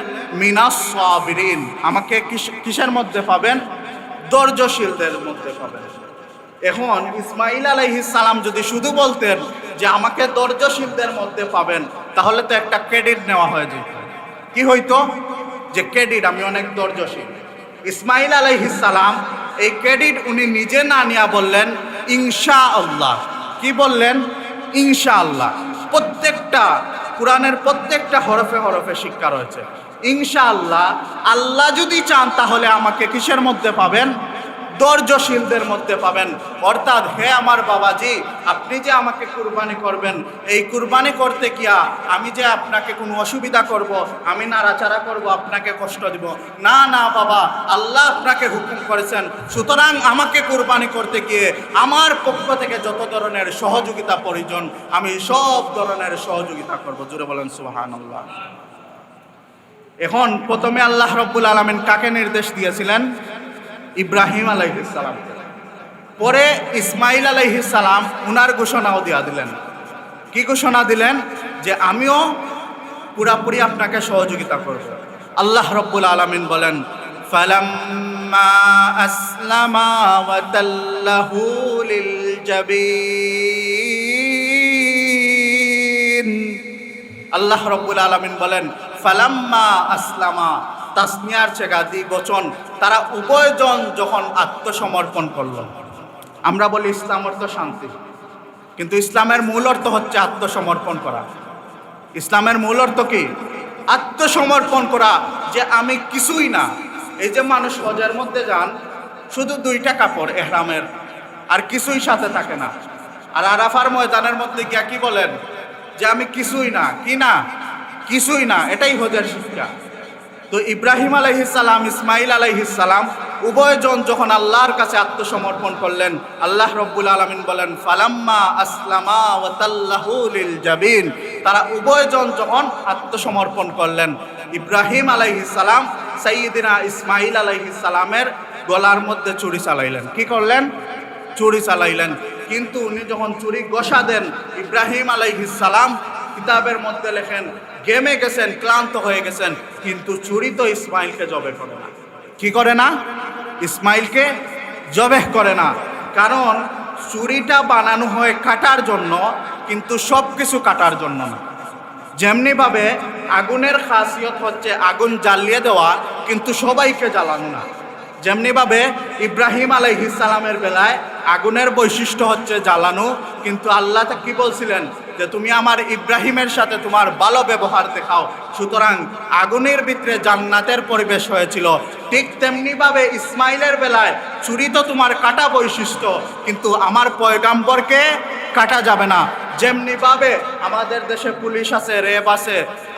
মিনাস সাবিরিন, আমাকে কিসের মধ্যে পাবেন? ধৈর্যশীলদের মধ্যে পাবেন। এখন ইসমাইল আলাইহিস সালাম যদি শুধু বলতেন যে আমাকে ধৈর্যশীলদের মধ্যে পাবেন, তাহলে তো একটা ক্রেডিট নেওয়া হয়ে যেত। কি হইতো? যে ক্রেডিট, আমি অনেক ধৈর্যশীল। ইসমাইল আলাইহিস সালাম এই ক্রেডিট উনি নিজে না নিয়ে বললেন ইনশাআল্লাহ। কি বললেন? ইনশাআল্লাহ। প্রত্যেকটা কুরআনের প্রত্যেকটা হরফে হরফে শিক্ষা রয়েছে। ইনশাআল্লাহ, আল্লাহ যদি চান তাহলে আমাকে কিসের মধ্যে পাবেন? ধৈর্যশীলদের মধ্যে পাবেন। অর্থাৎ হে আমার বাবাজি, আপনি যে আমাকে কুরবানি করবেন, এই কুরবানি করতে গিয়া আমি যে আপনাকে কোনো অসুবিধা করব, আমি নাড়াচাড়া করব, আপনাকে কষ্ট দিব, না না বাবা, আল্লাহ আপনাকে হুকুম করেছেন, সুতরাং আমাকে কুরবানি করতে গিয়ে আমার পক্ষ থেকে যত ধরনের সহযোগিতা প্রয়োজন আমি সব ধরনের সহযোগিতা করব। জোরে বলেন সুবহানাল্লাহ। এখন প্রথমে আল্লাহ রাব্বুল আলামিন কাকে নির্দেশ দিয়েছিলেন? ইব্রাহিম আলাইহিস সালাম। পরে ইসমাইল আলাইহিস সালাম উনার ঘোষণাও দিয়া দিলেন। কি ঘোষণা দিলেন? যে আমিও পুরাপুরি আপনাকে সহযোগিতা করব। আল্লাহ রাব্বুল আলামিন বলেন, ফালাম্মা আসলামা ওয়া তাল্লাহু লিল জাবিন। আল্লাহ রাব্বুল আলামিন বলেন ফালাম্মা আসলামা, তাসনিয়ার চেগা দ্বিবচন, তারা উভয়জন যখন আত্মসমর্পণ করল। আমরা বলি ইসলাম অর্থ শান্তি, কিন্তু ইসলামের মূল অর্থ হচ্ছে আত্মসমর্পণ করা। ইসলামের মূল অর্থ কি? আত্মসমর্পণ করা, যে আমি কিছুই না। এই যে মানুষ হজের মধ্যে যান, শুধু 2টা কাপড় এহরামের, আর কিছুই সাথে থাকে না, আর আরাফার ময়দানের মধ্যে গিয়া কি বলেন? যে আমি কিছুই না। কি না? কিছুই না। এটাই হজের শিক্ষা। তো ইব্রাহিম আলাইহিস সালাম, ইসমাইল আলাইহিস সালাম উভয়জন যখন আল্লাহর কাছে আত্মসমর্পণ করলেন, আল্লাহ রাব্বুল আলামিন বলেন ফালাম্মা আসলামা ওয়া তাল্লাহু লিল জাবিন, তারা উভয়জন যখন আত্মসমর্পণ করলেন, ইব্রাহিম আলাইহিস সালাম সাইয়্যিদিনা ইসমাইল আলাইহিস সালামের গলার মধ্যে চুরি চালাইলেন। কি করলেন? চুরি চালাইলেন। কিন্তু উনি যখন চুরি গোসা দেন, ইব্রাহিম আলাইহিস সালাম কিতাবের মধ্যে লেখেন ঘেমে গেছেন, ক্লান্ত হয়ে গেছেন, কিন্তু চুরি তো ইসমাইলকে জবে করে না। কি করে না? ইসমাইলকে জবেহ করে না। কারণ চুরিটা বানানো হয় কাটার জন্য, কিন্তু সব কিছু কাটার জন্য না। যেমনিভাবে আগুনের খাসিয়ত হচ্ছে আগুন জ্বালিয়ে দেওয়া, কিন্তু সবাইকে জ্বালানো না। যেমনিভাবে ইব্রাহিম আলাইহিস সালামের বেলায় আগুনের বৈশিষ্ট্য হচ্ছে জ্বালানো, কিন্তু আল্লাহ কি বলছিলেন? যে তুমি আমার ইব্রাহিমের সাথে তোমার ভালো ব্যবহার দেখাও, সুতরাং আগুনের ভিতরে জান্নাতের পরিবেশ হয়েছিল। ঠিক তেমনিভাবে ইসমাইলের বেলায় চুরি তো তোমার কাটা বৈশিষ্ট্য, কিন্তু আমার পয়গাম্বরকে কাটা যাবে না। যেমনিভাবে আমাদের দেশে পুলিশ আছে, র্যাব আছে,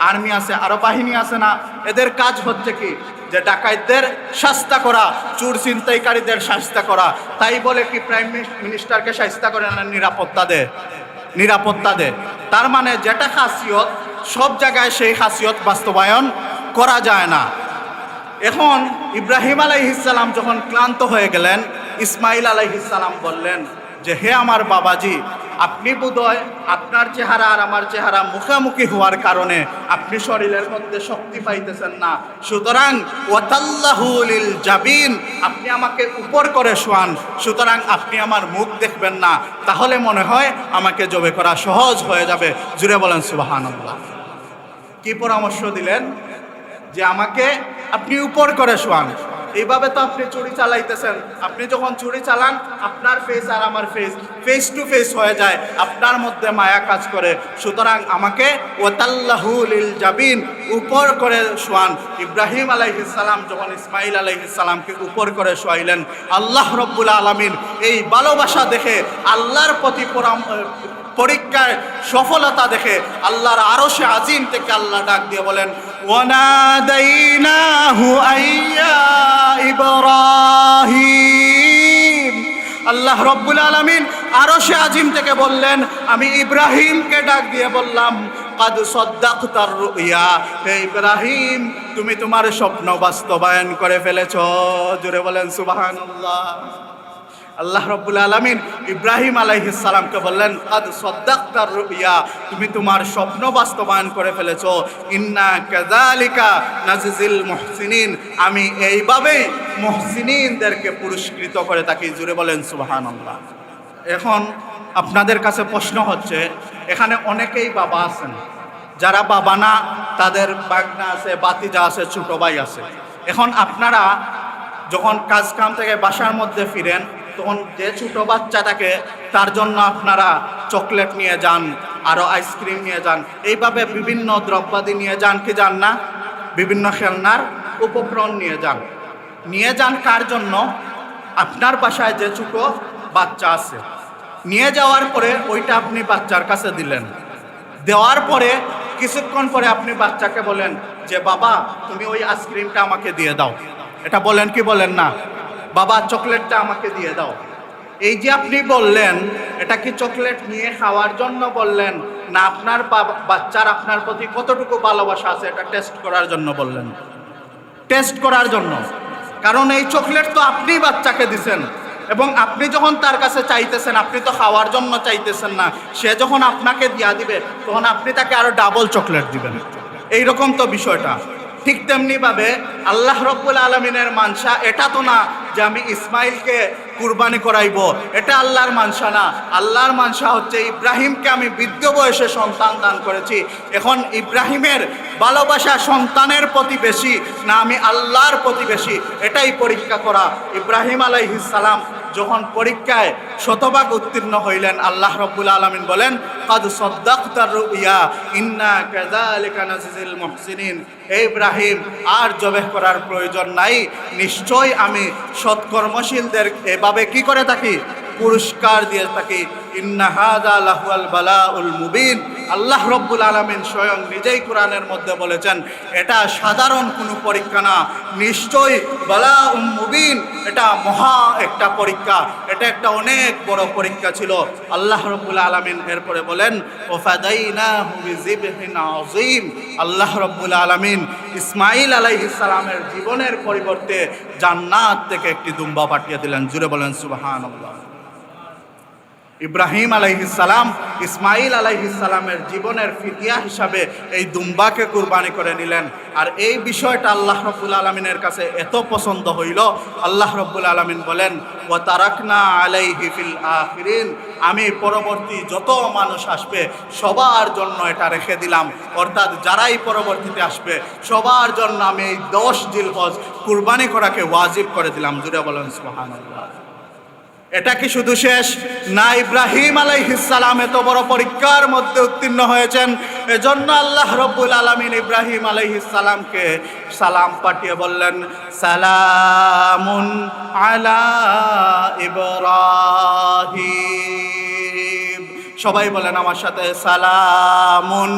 আর্মি আছে, আরো বাহিনী আছে না, এদের কাজ হচ্ছে কি? যে ডাকাতদের শাস্তা করা, চোর ছিনতাইকারীদের শাস্তা করা। তাই বলে কি প্রাইম মিনিস্টারকে শাস্তা করে না? নিরাপত্তা দেয়, নিরাপত্তা দেয়। তার মানে যেটা খাসিয়ত, সব জায়গায় সেই খাসিয়ত বাস্তবায়ন করা যায় না। এখন ইব্রাহিম আলাইহিস সালাম যখন ক্লান্ত হয়ে গেলেন, ইসমাইল আলাইহিস সালাম বললেন যে হে আমার বাবাজি, আপনি বোধহয় আপনার চেহারা আর আমার চেহারা মুখামুখি হওয়ার কারণে আপনি শরীরের মধ্যে শক্তি পাইতেছেন না, সুতরাং ওয়াতাল্লাহু লিল জাবিন, আপনি আমাকে উপর করে শোয়ান, সুতরাং আপনি আমার মুখ দেখবেন না, তাহলে মনে হয় আমাকে জবে করা সহজ হয়ে যাবে। জুড়ে বলেন সুবহানাল্লাহ। কি পরামর্শ দিলেন? যে আমাকে আপনি উপর করে শোয়ান। এইভাবে তো আপনি চুরি চালাইতেছেন। আপনি যখন চুরি চালান, আপনার ফেস আর আমার ফেস ফেস টু ফেস হয়ে যায়, আপনার মধ্যে মায়া কাজ করে, সুতরাং আমাকে ওয়াতাল্লাহু লিল জাবিন, উপর করে শোয়ান। ইব্রাহিম আলাইহিস সালাম যখন ইসমাইল আলাইহিস সালামকে উপর করে শোয়াইলেন, আল্লাহ রাব্বুল আলামিন এই ভালোবাসা দেখে, আল্লাহর প্রতি পরীক্ষায় সফলতা দেখে আল্লাহর আরশে আজিম থেকে আল্লাহ ডাক দিয়ে বলেন ওয়ানাদাইনাহু আইয়া ইব্রাহিম। আল্লাহ রাব্বুল আলামিন আরশে আজিম থেকে বললেন, আমি ইব্রাহিমকে ডাক দিয়ে বললাম কাদ সাদ্দাকতার রুইয়া, হে ইব্রাহিম, তুমি তোমার স্বপ্ন বাস্তবায়ন করে ফেলেছো। জোরে বলেন সুবহানাল্লাহ। আল্লাহ রাব্বুল আলামিন ইব্রাহিম আলাইহিস সালামকে বললেন কাদ সাদ্দাকতার রুইয়া, তুমি তোমার স্বপ্ন বাস্তবায়ন করে ফেলেছো। ইন্না কাযালিকা নাজিল মুহসিনিন, আমি এইভাবেই মুহসিনিনদেরকে পুরস্কৃত করে থাকি। জুড়ে বলেন সুবহানাল্লাহ। এখন আপনাদের কাছে প্রশ্ন হচ্ছে, এখানে অনেকেই বাবা আছেন, যারা বাবা না, তাদের বাগনা আছে, বাতিজা আছে, ছোট ভাই আছে। এখন আপনারা যখন কাজ কাম থেকে বাসার মধ্যে ফিরেন, তখন যে ছোট বাচ্চা থাকে তার জন্য আপনারা চকলেট নিয়ে যান, আরও আইসক্রিম নিয়ে যান, এইভাবে বিভিন্ন দ্রব্যাদি নিয়ে যান। কি যান না? বিভিন্ন খেলনার উপকরণ নিয়ে যান। নিয়ে যান কার জন্য? আপনার বাসায় যে ছোট বাচ্চা আছে, নিয়ে যাওয়ার পরে ওইটা আপনি বাচ্চার কাছে দিলেন। দেওয়ার পরে কিছুক্ষণ পরে আপনি বাচ্চাকে বলেন যে বাবা তুমি ওই আইসক্রিমটা আমাকে দিয়ে দাও। এটা বলেন কি বলেন না? বাবা চকলেটটা আমাকে দিয়ে দাও। এই যে আপনি বললেন, এটা কি চকলেট নিয়ে খাওয়ার জন্য বললেন, না আপনার বাচ্চার আপনার প্রতি কতটুকু ভালোবাসা আছে এটা টেস্ট করার জন্য বললেন? টেস্ট করার জন্য। কারণ এই চকলেট তো আপনি বাচ্চাকে দিছেন, এবং আপনি যখন তার কাছে চাইতেছেন, আপনি তো খাওয়ার জন্য চাইতেছেন না। সে যখন আপনাকে দিয়া দিবে তখন আপনি তাকে আরো ডাবল চকলেট দিবেন। এইরকম তো বিষয়টা। ঠিক তেমনিভাবে আল্লাহ রব্বুল আলমিনের মানসা এটা তো না যে আমি ইসমাইলকে কুরবানি করাইব, এটা আল্লাহর মানসা না। আল্লাহর মানসা হচ্ছে ইব্রাহিমকে আমি বৃদ্ধ বয়সে সন্তান দান করেছি, এখন ইব্রাহিমের ভালোবাসা সন্তানের প্রতি বেশি না আমি আল্লাহর প্রতি বেশি, এটাই পরীক্ষা করা। ইব্রাহিম আলাইহিস সালাম যখন পরীক্ষায় শতভাগ উত্তীর্ণ হইলেন, আল্লাহ রব্বুল আলামিন বলেন কাদ সাদ্দাকতার রুইয়া ইন্না কাযালিকা নাজিল মুহসিনিন। হে ইব্রাহিম, আর জবেহ করার প্রয়োজন নাই, নিশ্চয় আমি সৎকর্মশীলদের এভাবে কি করে থাকি, পুরস্কার দিয়ে থাকি। ইন্না হাযা লাহুল বালাউল মুবিন। আল্লাহ রব্বুল আলামিন স্বয়ং নিজেই কোরআনের মধ্যে বলেছেন এটা সাধারণ কোনো পরীক্ষা না, নিশ্চয়ই বালাউল মুবিন, এটা মহা একটা পরীক্ষা, এটা একটা অনেক বড় পরীক্ষা ছিল। আল্লাহ রব্বুল আলামিন এরপরে বলেন ওয়াফাদাইনাহু বিযিবহিন আযীম। আল্লাহ রব্বুল আলামিন ইসমাঈল আলাইহিস সালামের জীবনের পরিবর্তে জান্নাত থেকে একটি দুম্বা পাঠিয়ে দিলেন। জুড়ে বলেন সুবহানাল্লাহ। ইব্রাহিম আলাইহিস সালাম ইসমাঈল আলাইহিস সালামের জীবনের ফিদিয়া হিসাবে এই দুম্বাকে কুরবানি করে নিলেন। আর এই বিষয়টা আল্লাহ রব্বুল আলামিনের কাছে এত পছন্দ হইল, আল্লাহ রব্বুল আলামিন বলেন ওয়া তারাকনা আলাইহি ফিল আখিরিন। আমি পরবর্তী যত মানুষ আসবে সবার জন্য এটা রেখে দিলাম, অর্থাৎ যারাই পরবর্তীতে আসবে সবার জন্য আমি এই 10 জিলহজ কুরবানি করাকে ওয়াজিব করে দিলাম। জুড়ে বলেন সুবহানাল্লাহ। এটা কি শুধু শেষ না? ইব্রাহিম আলাইহিস সালাম এত বড় পরীক্ষার মধ্যে উত্তীর্ণ হয়েছেন, এজন্য আল্লাহ রব্বুল আলামিন ইব্রাহিম আলাইহিস সালামকে সালাম পাঠিয়ে বললেন সালামুন আলা ইব্রাহিম। সবাই বলেন আমার সাথে, সালামুন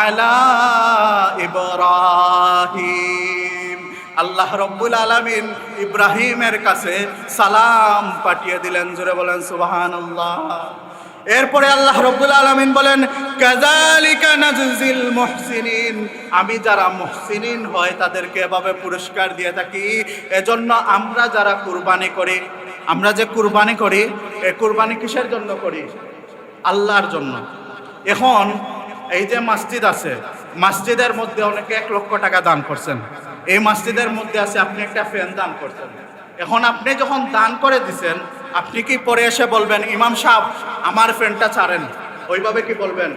আলা ইব্রাহিম। আল্লাহ রব্বুল আলামিন ইব্রাহিমের কাছে সালাম পাঠিয়ে দিলেন। জোরে বলেন সুবহানাল্লাহ। এরপরে আল্লাহ রব্বুল আলামিন বলেন কাযালিকা নাজিল মুহসিনিন। আমি যারা মুহসিনিন হয় তাদেরকে এভাবে পুরস্কার দিয়ে থাকি। এজন্য আমরা যারা কুরবানি করি, আমরা যে কুরবানি করি, এই কুরবানি কিসের জন্য করি? আল্লাহর জন্য। এখন এই যে মসজিদ আছে, মসজিদের মধ্যে অনেকে 1 লক্ষ টাকা দান করছেন। এই মসজিদের মধ্যে আছে আপনি একটা ফ্যান দান করছেন। এখন আপনি যখন দান করে দিছেন, আপনি কি পরে এসে বলবেন ইমাম সাহেব আমার ফ্যানটা ছাড়েন? ওইভাবে কি বলবেন?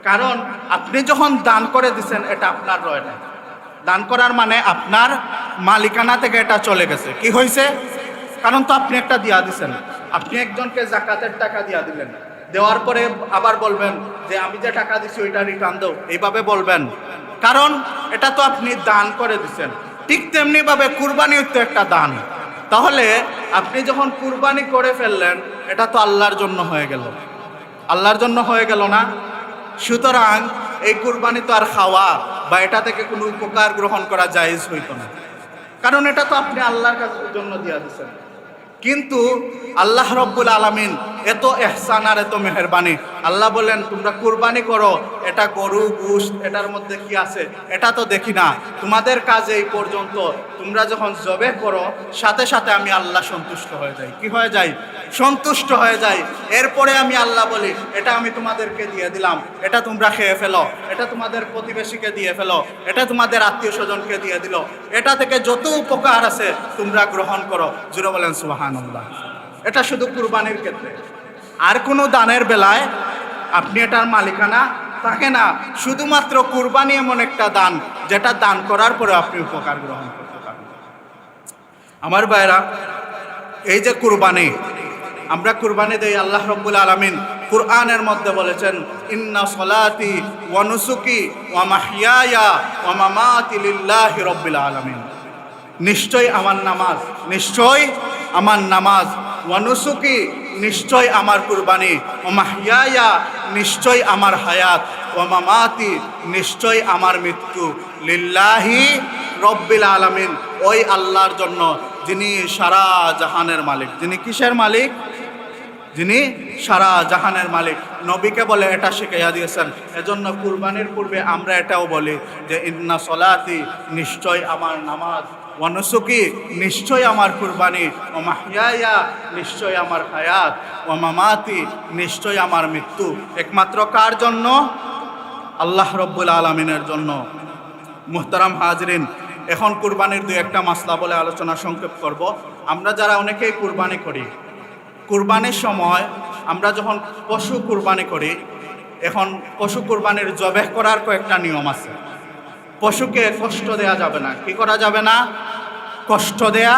কারণ আপনি যখন দান করে দিছেন এটা আপনার রয় না। দান করার মানে আপনার মালিকানা থেকে এটা চলে গেছে। কি হয়েছে? কারণ তো আপনি একটা দিয়া দিছেন। আপনি একজনকে যাকাতের টাকা দিয়া দিলেন, দেওয়ার পরে আবার বলবেন যে আমি যে টাকা দিছি ওইটা রিটার্ন দাও, এইভাবে বলবেন, কারণ এটা তো আপনি দান করে দিচ্ছেন। ঠিক তেমনিভাবে কুরবানিও তো একটা দান। তাহলে আপনি যখন কুরবানি করে ফেললেন এটা তো আল্লাহর জন্য হয়ে গেল, আল্লাহর জন্য হয়ে গেল না? সুতরাং এই কুরবানি তো আর খাওয়া বা এটা থেকে কোনো উপকার গ্রহণ করা জায়েজ হইতো না, কারণ এটা তো আপনি আল্লাহর জন্য দিয়া দিচ্ছেন। কিন্তু আল্লাহ রব্বুল আলামিন এত ইহসান আর এত মেহেরবানি। আল্লাহ বলেন তোমরা কুরবানি করো, এটা গরু গোশত এটার মধ্যে কি আছে এটা তো দেখি না, তোমাদের কাজ এই পর্যন্ত। তোমরা যখন জবেহ করো সাথে সাথে আমি আল্লাহ সন্তুষ্ট হয়ে যাই। কি হয়ে যাই? সন্তুষ্ট হয়ে যাই। এরপরে আমি আল্লাহ বলি এটা আমি তোমাদেরকে দিয়ে দিলাম, এটা তোমরা খেয়ে ফেলো, এটা তোমাদের প্রতিবেশীকে দিয়ে ফেলো, এটা তোমাদের আত্মীয় স্বজনকে দিয়ে দিল, এটা থেকে যত উপকার আছে তোমরা গ্রহণ করো। জুড়ে বলেন সুবহানাল্লাহ। এটা শুধু কুরবানির ক্ষেত্রে। আর কোনো দানের বেলায় আপনি এটার মালিকানা থাকে না। শুধুমাত্র কুরবানি এমন একটা দান যেটা দান করার পরে আপনি উপকার গ্রহণ করতে পারেন। আমার ভাইরা, এই যে কুরবানি, আমরা কুরবানি দেই, আল্লাহ রব্বুল আলামিন কুরআনের মধ্যে বলেছেন ইন্না সলাতি ওয়া নুসুকি ওয়া মাহইয়ায়া ওয়া মামাতি লিল্লাহি রাব্বিল আলামিন। নিশ্চয় আমার নামাজ, নিশ্চয় আমার নামাজ, ওয়া নুসুকি নিশ্চয় আমার কুরবানি, ও মাহইয়ায়া নিশ্চয় আমার হায়াত, ও মামাতি নিশ্চয় আমার মৃত্যু, লিল্লাহি রব্বিল আলামিন ওই আল্লাহর জন্য যিনি সারা জাহানের মালিক। যিনি কিসের মালিক? যিনি সারা জাহানের মালিক। নবীকে বলে এটা শিখাইয়া দিয়েছেন। এজন্য কুরবানির পূর্বে আমরা এটাও বলি যে ইন্না সলাতি নিশ্চয় আমার নামাজ, ওয়া নুসুকি নিশ্চয় আমার কুরবানি, ও মাহইয়ায়া নিশ্চয় আমার হায়াত, ও মামাতি নিশ্চয় আমার মৃত্যু একমাত্র কার জন্য? আল্লাহ রব্বুল আলামিনের জন্য। মুহতারাম হাজরিন, এখন কুরবানির দুই একটা মাসলা বলে আলোচনা সংক্ষেপ করব। আমরা যারা অনেকেই কুরবানি করি, কুরবানির সময় আমরা যখন পশু কুরবানি করি, এখন পশু কুরবানির জবেহ করার কয়েকটা নিয়ম আছে। পশুকে কষ্ট দেয়া যাবে না। কি করা যাবে না? কষ্ট দেয়া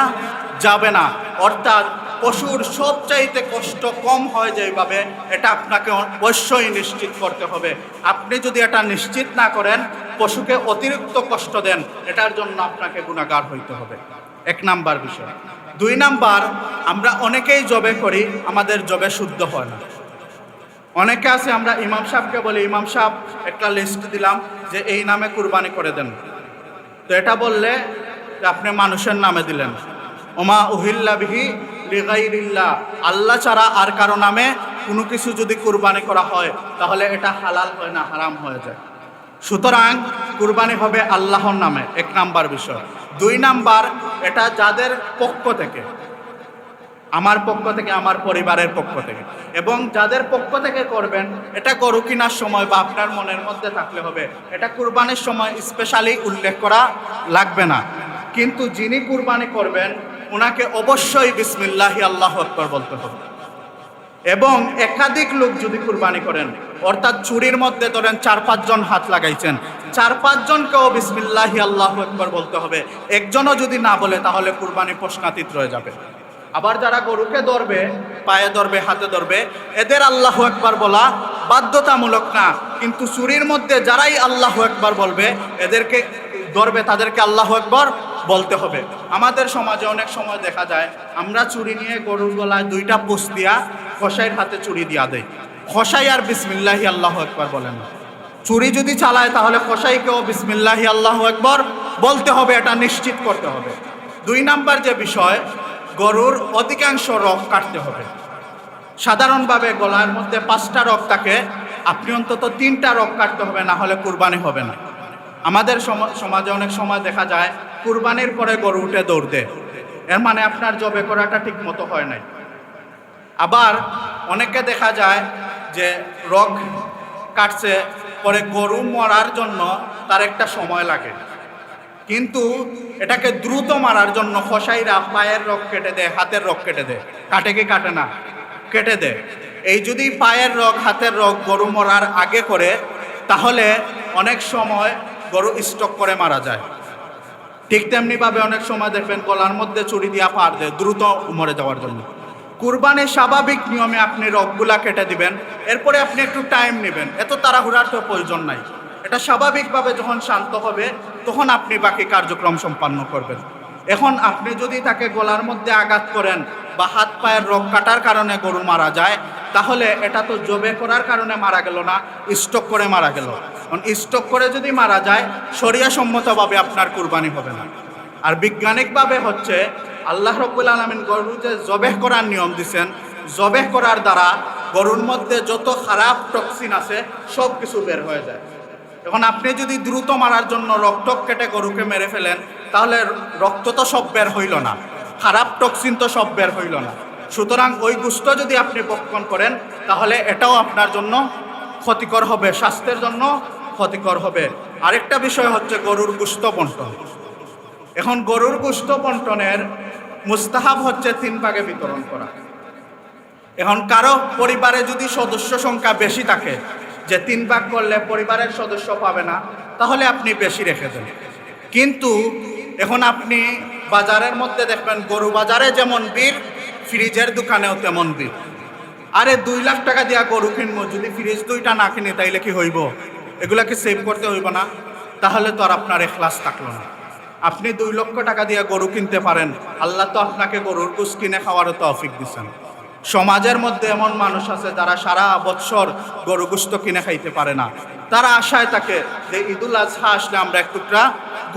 যাবে না। অর্থাৎ পশুর সবচাইতে কষ্ট কম হয় যেভাবে, এটা আপনাকে অবশ্যই নিশ্চিত করতে হবে। আপনি যদি এটা নিশ্চিত না করেন, পশুকে অতিরিক্ত কষ্ট দেন, এটার জন্য আপনাকে গুনাহগার হইতে হবে। এক নাম্বার বিষয়। দুই নাম্বার, আমরা অনেকেই জবে করি, আমাদের জবে শুদ্ধ হয় না। অনেকে আছে, আমরা ইমাম সাহেবকে বলি, ইমাম সাহেব একটা লিস্ট দিলাম যে এই নামে কুরবানি করে দেন। তো এটা বললে যে আপনি মানুষের নামে দিলেন। ওমা উহিল্লা বিহি লিগাইরিল্লাহ, আল্লাহ ছাড়া আর কারো নামে কোনো কিছু যদি কুরবানি করা হয় তাহলে এটা হালাল হয় না, হারাম হয়ে যায়। সুতরাং কুরবানি হবে আল্লাহর নামে, এক নাম্বার বিষয়। দুই নাম্বার, এটা যাদের পক্ষ থেকে, আমার পক্ষ থেকে, আমার পরিবারের পক্ষ থেকে, এবং যাদের পক্ষ থেকে করবেন, এটা গরু কেনার সময় বা আপনার মনের মধ্যে থাকলে হবে। এটা কুরবানির সময় স্পেশালি উল্লেখ করা লাগবে না। কিন্তু যিনি কুরবানি করবেন ওনাকে অবশ্যই বিসমিল্লাহি আল্লাহু আকবার বলতে হবে। এবং একাধিক লোক যদি কুরবানি করেন, অর্থাৎ চুরির মধ্যে ধরেন 4-5 জন হাত লাগাইছেন, 4-5 জনকেও বিসমিল্লাহি আল্লাহু আকবার বলতে হবে। একজনও যদি না বলে তাহলে কুরবানি প্রশ্নাতীত রয়ে যাবে। আবার যারা গরুকে ধরবে, পায়ে ধরবে, হাতে ধরবে, এদের আল্লাহু আকবার বলা বাধ্যতামূলক না। কিন্তু চুরির মধ্যে যারাই আল্লাহু আকবার বলবে, এদেরকে ধরবে, তাদেরকে আল্লাহু আকবার বলতে হবে। আমাদের সমাজে অনেক সময় দেখা যায় আমরা চুরি নিয়ে গরুর গলায় 2টা পুষ দিয়া কসাইয়ের হাতে চুরি দিয়া দেয়। কসাই আর বিসমিল্লাহি আল্লাহু আকবার বলেন না। চুরি যদি চালায় তাহলে কসাইকেও বিসমিল্লাহি আল্লাহু আকবার বলতে হবে, এটা নিশ্চিত করতে হবে। 2 নাম্বার যে বিষয়, গরুর অধিকাংশ রগ কাটতে হবে। সাধারণভাবে গলার মধ্যে 5টা রগ থাকে, আপনি অন্তত 3টা রগ কাটতে হবে, না হলে কুরবানি হবে না। আমাদের সমাজে অনেক সময় দেখা যায় কুরবানির পরে গরু উঠে দৌড় দেয়, এর মানে আপনার জবে করাটা ঠিক মতো হয় নাই। আবার অনেকে দেখা যায় যে রগ কাটছে, পরে গরু মরার জন্য তার একটা সময় লাগে, কিন্তু এটাকে দ্রুত মারার জন্য কসাইরা পায়ের রগ কেটে দেয়, হাতের রগ কেটে দেয়। কাটে কি কাটে না? কেটে দেয়। এই যদি পায়ের রগ, হাতের রগ গরু মরার আগে করে, তাহলে অনেক সময় গরু স্টক করে মারা যায়। ঠিক তেমনিভাবে অনেক সময় দেখবেন গলার মধ্যে চুরি দিয়া পাড় দেয় দ্রুত মরে যাওয়ার জন্য। কুরবানির স্বাভাবিক নিয়মে আপনি রগগুলা কেটে দিবেন, এরপরে আপনি একটু টাইম নেবেন, এত তাড়াহুড়ার তো প্রয়োজন নাই। এটা স্বাভাবিকভাবে যখন শান্ত হবে তখন আপনি বাকি কার্যক্রম সম্পন্ন করবেন। এখন আপনি যদি তাকে গলার মধ্যে আঘাত করেন বা হাত পায়ের রগ কাটার কারণে গরু মারা যায়, তাহলে এটা তো জবে করার কারণে মারা গেল না, স্টক করে মারা গেল। স্টক করে যদি মারা যায়, শরিয়াসম্মতভাবে আপনার কুরবানি হবে না। আর বৈজ্ঞানিকভাবে হচ্ছে আল্লাহ রাব্বুল আলামিন গরু যে জবেহ করার নিয়ম দিয়েছেন, জবেহ করার দ্বারা গরুর মধ্যে যত খারাপ টক্সিন আছে সব কিছু বের হয়ে যায়। এখন আপনি যদি দ্রুত মারার জন্য রক্ত কেটে গরুকে মেরে ফেলেন, তাহলে রক্ত তো সব বের হইল না, খারাপ টক্সিন তো সব বের হইল না। সুতরাং ওই গোশত যদি আপনি ভক্ষণ করেন তাহলে এটাও আপনার জন্য ক্ষতিকর হবে, স্বাস্থ্যের জন্য ক্ষতিকর হবে। আরেকটা বিষয় হচ্ছে গরুর গোশত বন্টন। এখন গরুর গোশত বন্টনের মুস্তাহাব হচ্ছে 3 ভাগে বিতরণ করা। এখন কারো পরিবারে যদি সদস্য সংখ্যা বেশি থাকে, যে 3 ভাগ করলে পরিবারের সদস্য পাবে না, তাহলে আপনি বেশি রেখে দেন। কিন্তু এখন আপনি বাজারের মধ্যে দেখবেন গরু বাজারে যেমন ভিড়, ফ্রিজের দোকানেও তেমন ভিড়। আরে 2 লাখ টাকা দিয়া গরু কিনবো, যদি ফ্রিজ 2টা না কিনি তাইলে কি হইব? এগুলাকে সেভ করতে হইব না? তাহলে তো আর আপনার এখলাস থাকলো না। আপনি 2 লক্ষ টাকা দিয়ে গরু কিনতে পারেন, আল্লাহ তো আপনাকে গরুর গোশ কিনে খাওয়ারও তৌফিক দিচ্ছেন। সমাজের মধ্যে এমন মানুষ আছে যারা সারা বছর গরু গোশত কিনে খাইতে পারে না, তারা আশায় থাকে যে ঈদুল আজহা আসলে আমরা এক টুকরা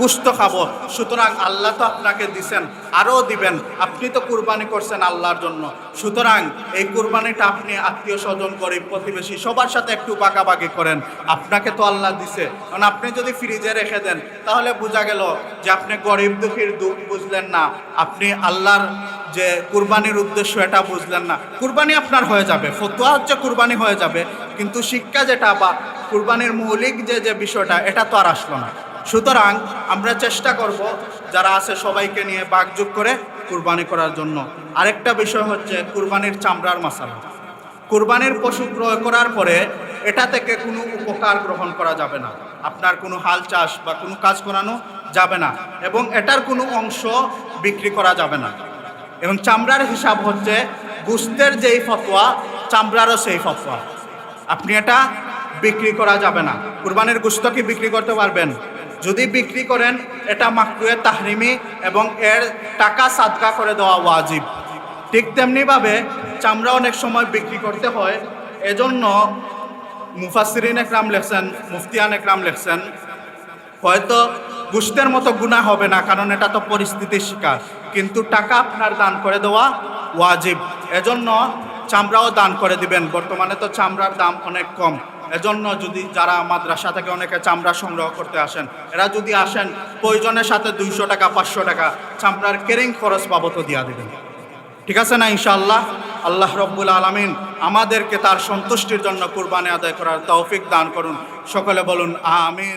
গোশত খাবো। সুতরাং আল্লাহ তো আপনাকে দিছেন, আরও দিবেন, আপনি তো কুরবানি করছেন আল্লাহর জন্য। সুতরাং এই কুরবানিটা আপনি আত্মীয় স্বজন, গরিব প্রতিবেশী সবার সাথে একটু বাগাবাগি করেন, আপনাকে তো আল্লাহ দিছে। কারণ আপনি যদি ফ্রিজে রেখে দেন তাহলে বোঝা গেল যে আপনি গরিব দুঃখীর দুঃখ বুঝলেন না, আপনি আল্লাহর যে কুরবানির উদ্দেশ্য এটা বুঝলেন না। কুরবানি আপনার হয়ে যাবে, ফতোয়া হচ্ছে কুরবানি হয়ে যাবে, কিন্তু শিক্ষা যেটা বা কুরবানির মৌলিক যে বিষয়টা এটা তো আর আসলো না। সুতরাং আমরা চেষ্টা করব যারা আছে সবাইকে নিয়ে বাগযোগ করে কুরবানি করার জন্য। আরেকটা বিষয় হচ্ছে কুরবানির চামড়ার মাসালা। কুরবানির পশু ক্রয় করার পরে এটা থেকে কোনো উপকার গ্রহণ করা যাবে না, আপনার কোনো হাল চাষ বা কোনো কাজ করানো যাবে না, এবং এটার কোনো অংশ বিক্রি করা যাবে না। এবং চামড়ার হিসাব হচ্ছে গোশতের যেই ফতোয়া, চামড়ারও সেই ফতোয়া। আপনি এটা বিক্রি করা যাবে না। কুরবানির গোশত কি বিক্রি করতে পারবেন? যদি বিক্রি করেন এটা মাকরুহে তাহরিমি এবং এর টাকা সাদকা করে দেওয়া ওয়াজিব। ঠিক তেমনিভাবে চামড়া অনেক সময় বিক্রি করতে হয়, এজন্য মুফাসসিরিন একরাম লেখছেন, মুফতিয়ান একরাম লেখছেন, হয়তো গোশতের মতো গুনাহ হবে না, কারণ এটা তো পরিস্থিতির শিকার, কিন্তু টাকা আপনার দান করে দেওয়া ওয়াজিব। এজন্য চামড়াও দান করে দিবেন। বর্তমানে তো চামড়ার দাম অনেক কম, এজন্য যদি যারা মাদ্রাসা থেকে অনেকে চামড়া সংগ্রহ করতে আসেন, এরা যদি আসেন প্রয়োজনের সাথে 200 টাকা 500 টাকা চামড়ার কেরিং খরচ বাবদও দিয়া দেবেন। ঠিক আছে না ইনশাআল্লাহ? আল্লাহ রব্বুল আলামিন আমাদেরকে তার সন্তুষ্টির জন্য কুরবানি আদায় করার তৌফিক দান করুন। সকলে বলুন আমিন।